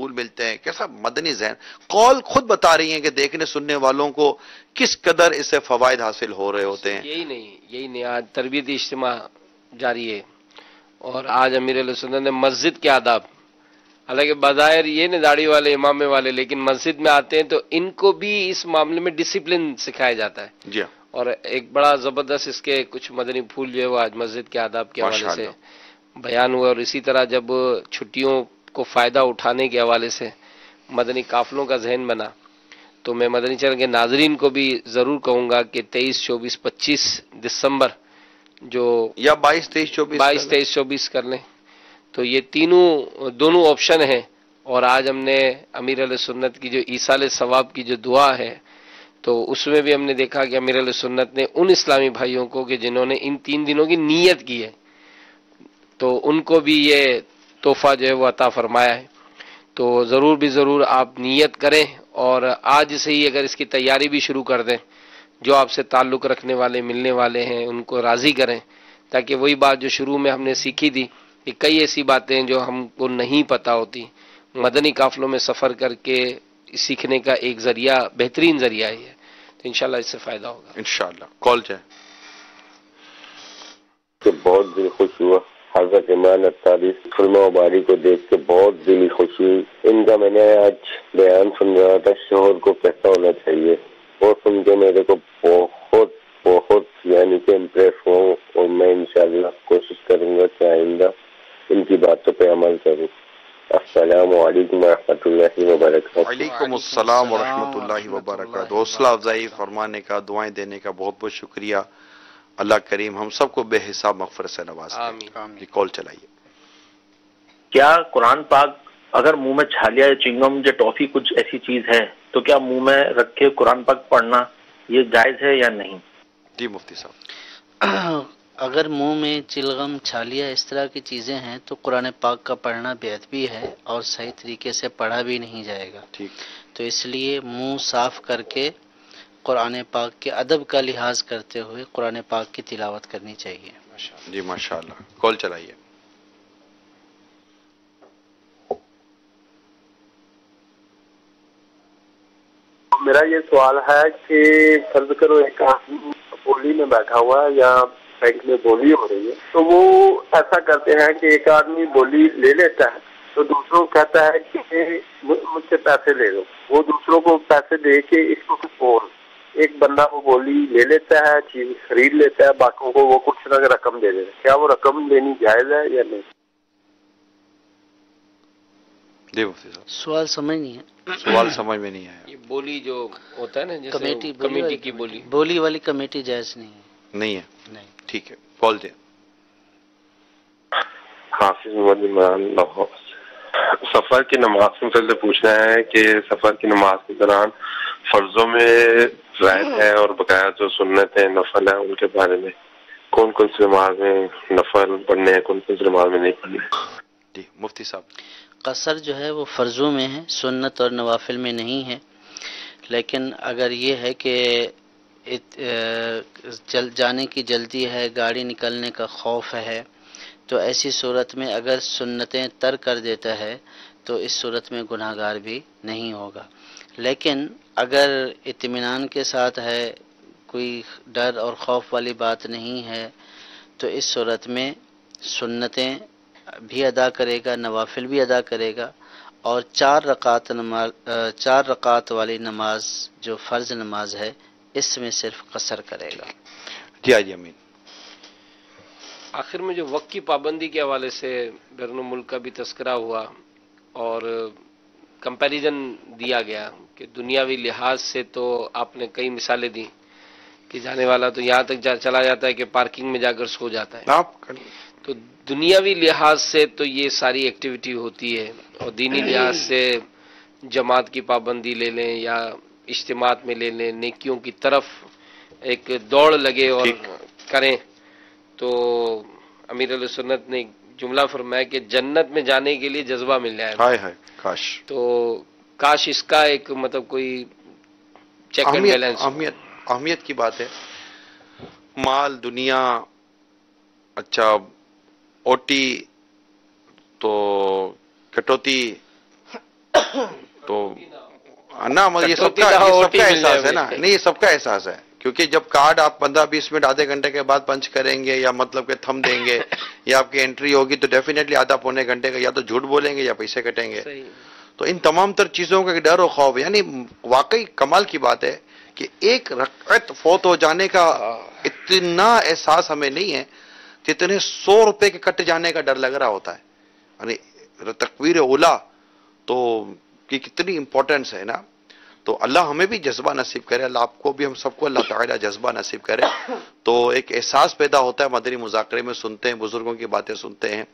پھول ملتے ہیں، کیسا مدنی ذہن. قول خود بتا رہی ہیں کہ دیکھنے سننے والوں کو کس قدر اس سے فوائد حاصل ہو رہے ہوتے ہیں. یہی نہیں آج تربیتی اجتماع جاری ہے، اور آج امیر علیہ سنت نے مسجد کے آداب، حالانکہ بظاہر یہ نہیں داڑھی والے امامے والے، لیکن مسجد میں آتے ہیں تو ان کو بھی اس معاملے میں ڈسپلن سکھایا جاتا ہے. جی اور ایک بڑا زبردست اس کے کچھ مدنی پھول جو ہے وہ آج مسجد کے آداب کے حوالے سے بیان ہوئے. اور اسی طرح جب چھٹیوں کو فائدہ اٹھانے کے حوالے سے مدنی قافلوں کا ذہن بنا، تو میں مدنی چینل کے ناظرین کو بھی ضرور کہوں گا کہ 23، 24، 25 دسمبر جو یا 22، 23، 24 کر لیں، تو یہ دونوں آپشن ہیں. اور آج ہم نے امیر علیہ سنت کی جو ایصال ثواب کی جو دعا ہے، تو اس میں بھی ہم نے دیکھا کہ امیر علیہ سنت نے ان اسلامی بھائیوں کو کہ جنہوں نے ان 3 دنوں کی نیت کی ہے، تو ان کو بھی یہ تحفہ جو ہے وہ عطا فرمایا ہے. تو ضرور بھی ضرور آپ نیت کریں، اور آج سے ہی اگر اس کی تیاری بھی شروع کر دیں، جو آپ سے تعلق رکھنے والے ملنے والے ہیں ان کو راضی کریں، تاکہ وہی بات جو شروع میں ہم نے سیکھی تھی کہ کئی ایسی باتیں جو ہم کو نہیں پتہ ہوتی، مدنی قافلوں میں سفر کر کے سیکھنے کا ایک ذریعہ، بہترین ذریعہ ہے. تو انشاءاللہ اس سے فائدہ ہوگا. انشاءاللہ. کال جائے کہ بہت دل خوش ہوا حضرت عمران اتاری خلمہ باری کو دیکھ کے بہت دل خوشی ہوئی. ان کا میں نے آج بیان سن رہا تھا شوہر کو کیسا ہونا چاہیے، وہ سن کے میرے کو بہت یعنی کہ امپریس ہوں، اور میں انشاءاللہ کوشش کروں گا کہ آئندہ ان کی باتوں پہ عمل کروں. السلام علیکم ورحمۃ اللہ وبرکاتہ. وعلیکم السلام ورحمۃ اللہ وبرکاتہ. حوصلہ افزائی فرمانے کا، دعائیں دینے کا بہت بہت شکریہ. اللہ کریم ہم سب کو بے حساب مغفرت سے نوازے. آمین. کال چلائیے. کیا قرآن پاک اگر منہ میں چھالیا یا چنگم یا ٹافی کچھ ایسی چیز ہے تو کیا منہ میں رکھ کے قرآن پاک پڑھنا یہ جائز ہے یا نہیں؟ جی مفتی صاحب. اگر منہ میں چلغم، چھالیا اس طرح کی چیزیں ہیں تو قرآن پاک کا پڑھنا بے ادبی ہے اور صحیح طریقے سے پڑھا بھی نہیں جائے گا. ٹھیک. تو اس لیے منہ صاف کر کے قرآن پاک کے ادب کا لحاظ کرتے ہوئے قرآن پاک کی تلاوت کرنی چاہیے. جی ماشاءاللہ. کال چلائیے. میرا یہ سوال ہے کہ فرض کرو ایک آدمی بولی میں بیٹھا ہوا ہے یا بینک میں بولی ہو رہی ہے، تو وہ ایسا کرتے ہیں کہ ایک آدمی بولی لے لیتا ہے تو دوسروں کو کہتا ہے کہ مجھ سے پیسے لے لو. وہ دوسروں کو پیسے دے کے اس کو کچھ اور ایک بندہ وہ بولی لے لیتا ہے، چیز خرید لیتا ہے، باقیوں کو وہ کچھ نہ رقم دے دیتا ہے. کیا وہ رقم دینی جائز ہے یا نہیں؟ جی مفتی صاحب. سوال سمجھ نہیں ہے. سوال سمجھ میں نہیں آیا. یہ بولی جو ہوتا ہے نا جیسے کمیٹی کی بولی والی کمیٹی جائز نہیں ہے. نہیں ہے. نہیں. ٹھیک ہے. کال دیں. حافظ محمد عمران لاہور. سفر کی نماز سے پہلے پوچھنا ہے کہ سفر کی نماز کے دوران فرضوں میں رائت ہے اور بقایا جو سنت ہیں نفل ہیں ان کے بارے میں کون کون سی نماز میں نفل پڑھنے ہیں، کون کون سی نماز میں نہیں پڑھنے. جی مفتی صاحب. قصر جو ہے وہ فرضوں میں ہے، سنت اور نوافل میں نہیں ہے. لیکن اگر یہ ہے کہ جانے کی جلدی ہے، گاڑی نکلنے کا خوف ہے، تو ایسی صورت میں اگر سنتیں ترک کر دیتا ہے تو اس صورت میں گناہ گار بھی نہیں ہوگا. لیکن اگر اطمینان کے ساتھ ہے، کوئی ڈر اور خوف والی بات نہیں ہے، تو اس صورت میں سنتیں بھی ادا کرے گا، نوافل بھی ادا کرے گا، اور 4 رکعت والی نماز جو فرض نماز ہے اس میں صرف قصر کرے گا. جی آجی امین. آخر میں جو وقت کی پابندی کے حوالے سے بیرون ملک کا بھی تذکرہ ہوا اور کمپیریزن دیا گیا کہ دنیاوی لحاظ سے تو آپ نے کئی مثالیں دی کہ جانے والا تو یہاں تک چلا جاتا ہے کہ پارکنگ میں جا کر سو جاتا ہے. تو دنیاوی لحاظ سے تو یہ ساری ایکٹیویٹی ہوتی ہے، اور دینی لحاظ سے جماعت کی پابندی لے لیں یا اجتماعات میں لے لیں، نیکیوں کی طرف ایک دوڑ لگے اور کریں. تو امیر علیہ سنت نے جملہ فرمایا کہ جنت میں جانے کے لیے جذبہ مل جائے. ہائے ہائے کاش. تو کاش اس کا ایک مطلب کوئی چیک اینڈ بیلنس. اہمیت کی بات ہے. مال دنیا اچھا اوٹی تو کٹوتی تو نا یہ سب کا احساس ہے نا, نہیں یہ سب کا احساس ہے, کیونکہ جب کارڈ آپ 15-20 منٹ آدھے گھنٹے کے بعد پنچ کریں گے یا مطلب کہ تھم دیں گے یا آپ کی انٹری ہوگی تو ڈیفینیٹلی آدھا پونے گھنٹے کا یا تو جھوٹ بولیں گے یا پیسے کٹیں گے. تو ان تمام تر چیزوں کا ڈر و خوف, یعنی واقعی کمال کی بات ہے کہ ایک رکعت فوت ہو جانے کا اتنا احساس ہمیں نہیں ہے جتنے 100 روپے کے کٹ جانے کا ڈر لگ رہا ہوتا ہے. یعنی تکبیر اولا تو کی کتنی امپورٹنس ہے نا. تو اللہ ہمیں بھی جذبہ نصیب کرے, اللہ آپ کو بھی, ہم سب کو اللہ تعالیٰ جذبہ نصیب کرے. تو ایک احساس پیدا ہوتا ہے مدنی مذاکرے میں, سنتے ہیں بزرگوں کی باتیں سنتے ہیں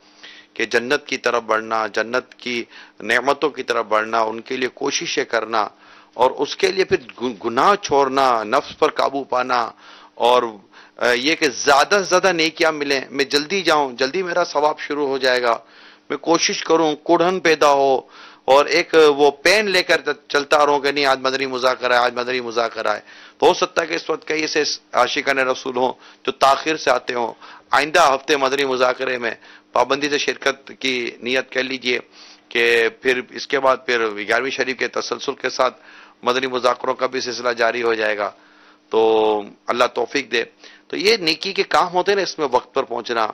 کہ جنت کی طرف بڑھنا, جنت کی نعمتوں کی طرف بڑھنا, ان کے لیے کوششیں کرنا اور اس کے لیے پھر گناہ چھوڑنا, نفس پر قابو پانا اور یہ کہ زیادہ سے زیادہ نیکیاں ملیں, میں جلدی جاؤں, جلدی میرا ثواب شروع ہو جائے گا, میں کوشش کروں, کڑھن پیدا ہو اور ایک وہ پین لے کر چلتا رہوں کہ نہیں آج مدنی مذاکرہ ہے, آج مدنی مذاکرہ ہے. تو ہو سکتا ہے کہ اس وقت کئی ایسے عاشقان رسول ہوں جو تاخیر سے آتے ہوں. آئندہ ہفتے مدنی مذاکرے میں پابندی سے شرکت کی نیت کر لیجئے کہ پھر اس کے بعد پھر 11ویں شریف کے تسلسل کے ساتھ مدنی مذاکروں کا بھی سلسلہ جاری ہو جائے گا. تو اللہ توفیق دے. تو یہ نیکی کے کام ہوتے ہیں نا, اس میں وقت پر پہنچنا.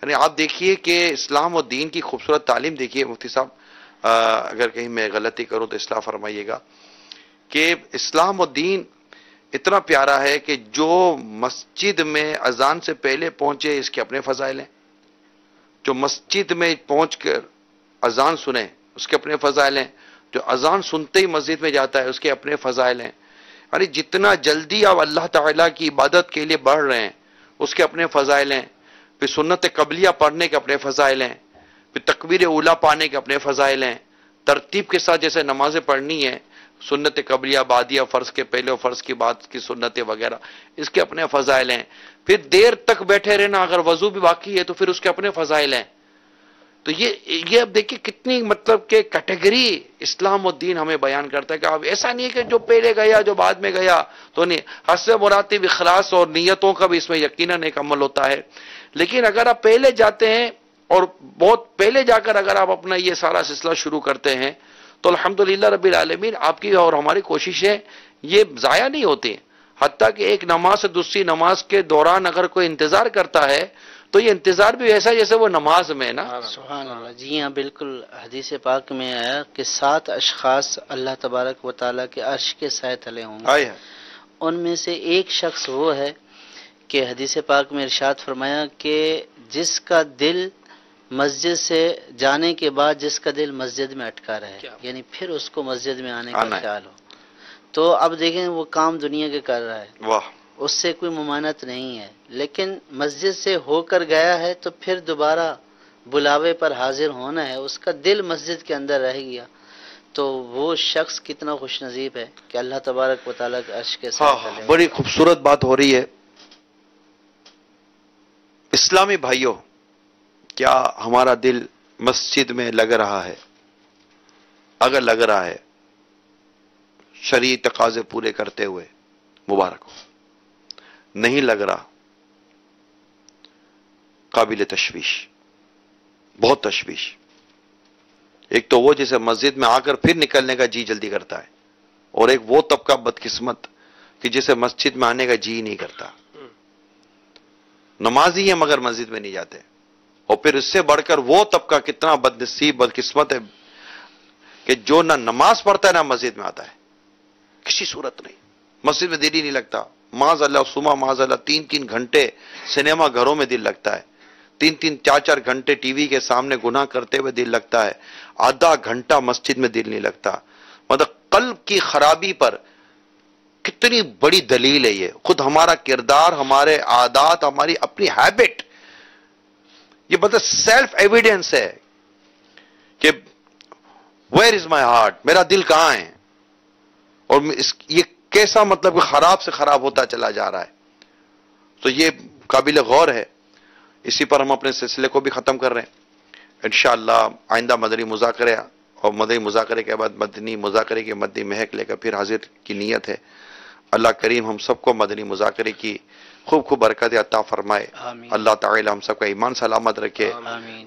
یعنی آپ دیکھیے کہ اسلام و دین کی خوبصورت تعلیم دیکھیے. مفتی صاحب اگر کہیں میں غلطی کروں تو اصلاح فرمائیے گا کہ اسلام و دین اتنا پیارا ہے کہ جو مسجد میں اذان سے پہلے پہنچے اس کے اپنے فضائل ہیں, جو مسجد میں پہنچ کر اذان سنے اس کے اپنے فضائل ہیں, جو اذان سنتے ہی مسجد میں جاتا ہے اس کے اپنے فضائل ہیں. یعنی جتنا جلدی آپ اللہ تعالیٰ کی عبادت کے لیے بڑھ رہے ہیں اس کے اپنے فضائل ہیں. پھر سنت قبلیہ پڑھنے کے اپنے فضائل ہیں, پھر تکبیر اولا پانے کے اپنے فضائل ہیں. ترتیب کے ساتھ جیسے نمازیں پڑھنی ہے, سنت قبلیہ, بادیہ, فرض کے پہلے اور فرض کی بعد کی سنتیں وغیرہ, اس کے اپنے فضائل ہیں. پھر دیر تک بیٹھے رہنا, اگر وضو بھی باقی ہے تو پھر اس کے اپنے فضائل ہیں. تو یہ اب دیکھیے کتنی مطلب کہ کیٹیگری اسلام و دین ہمیں بیان کرتا ہے کہ اب ایسا نہیں ہے کہ جو پہلے گیا جو بعد میں گیا تو نہیں. حسب مراتب اخلاص اور نیتوں کا بھی اس میں یقیناً ایک عمل ہوتا ہے. لیکن اگر آپ پہلے جاتے ہیں اور بہت پہلے جا کر اگر آپ اپنا یہ سارا سلسلہ شروع کرتے ہیں تو الحمدللہ رب العالمین آپ کی اور ہماری کوششیں یہ ضائع نہیں ہوتی. حتیٰ کہ ایک نماز سے دوسری نماز کے دوران اگر کوئی انتظار کرتا ہے تو یہ انتظار بھی ایسا جیسے وہ نماز میں نا. سبحان اللہ. جی ہاں بالکل, حدیث پاک میں آیا کہ 7 اشخاص اللہ تبارک و تعالیٰ کے عرش کے سائے تلے ہوں گے. ان میں سے ایک شخص وہ ہے کہ حدیث پاک میں ارشاد فرمایا کہ جس کا دل مسجد سے جانے کے بعد جس کا دل مسجد میں اٹکا رہے, یعنی پھر اس کو مسجد میں آنے کا خیال ہو. تو اب دیکھیں وہ کام دنیا کے کر رہا ہے, اس سے کوئی ممانعت نہیں ہے, لیکن مسجد سے ہو کر گیا ہے تو پھر دوبارہ بلاوے پر حاضر ہونا ہے, اس کا دل مسجد کے اندر رہ گیا. تو وہ شخص کتنا خوش نصیب ہے کہ اللہ تبارک و تعالیٰ کے عرش کے ساتھ. بڑی خوبصورت بات ہو رہی ہے. اسلامی بھائیوں, کیا ہمارا دل مسجد میں لگ رہا ہے؟ اگر لگ رہا ہے شرعی تقاضے پورے کرتے ہوئے مبارک ہو. نہیں لگ رہا قابل تشویش, بہت تشویش. ایک تو وہ جسے مسجد میں آ کر پھر نکلنے کا جی جلدی کرتا ہے, اور ایک وہ طبقہ بدقسمت کہ جسے مسجد میں آنے کا جی نہیں کرتا. نمازی ہیں مگر مسجد میں نہیں جاتے. اور پھر اس سے بڑھ کر وہ طبقہ کتنا بدنصیب بدقسمت ہے کہ جو نہ نماز پڑھتا ہے نہ مسجد میں آتا ہے, کسی صورت نہیں. مسجد میں دل ہی نہیں لگتا. معاذ اللہ صبح معاذ اللہ 3-3 گھنٹے سنیما گھروں میں دل لگتا ہے, 3-3 4-4 گھنٹے ٹی وی کے سامنے گناہ کرتے ہوئے دل لگتا ہے, آدھا گھنٹہ مسجد میں دل نہیں لگتا. مطلب قلب کی خرابی پر کتنی بڑی دلیل ہے یہ. خود ہمارا کردار, ہمارے عادات, ہماری اپنی ہیبٹ, یہ مطلب سیلف ایویڈنس ہے کہ ویئر از مائی ہارٹ, میرا دل کہاں ہے, اور یہ کیسا مطلب کہ خراب سے خراب ہوتا چلا جا رہا ہے. تو یہ قابل غور ہے. اسی پر ہم اپنے سلسلے کو بھی ختم کر رہے ہیں. انشاءاللہ آئندہ مدنی مذاکرے اور مدنی مذاکرے کے بعد مدنی مذاکرے کی مدنی مہک لے کر پھر حاضر کی نیت ہے. اللہ کریم ہم سب کو مدنی مذاکرے کی خوب خوب برکت عطا فرمائے. اللہ تعالی ہم سب کا ایمان سلامت رکھے.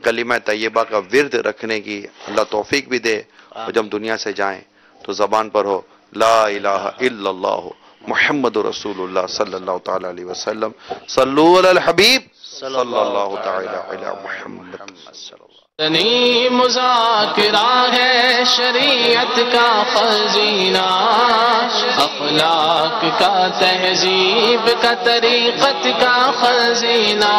کلمہ طیبہ کا ورد رکھنے کی اللہ توفیق بھی دے. اور جب دنیا سے جائیں تو زبان پر ہو لا الہ الا اللہ محمد رسول اللہ صلی اللہ تعالی علیہ وسلم. صلو علی الحبیب صلی اللہ تعالی علی محمد. مذاکرہ ہے شریعت کا خزینہ، اخلاق کا تہذیب کا طریقت کا خزینہ.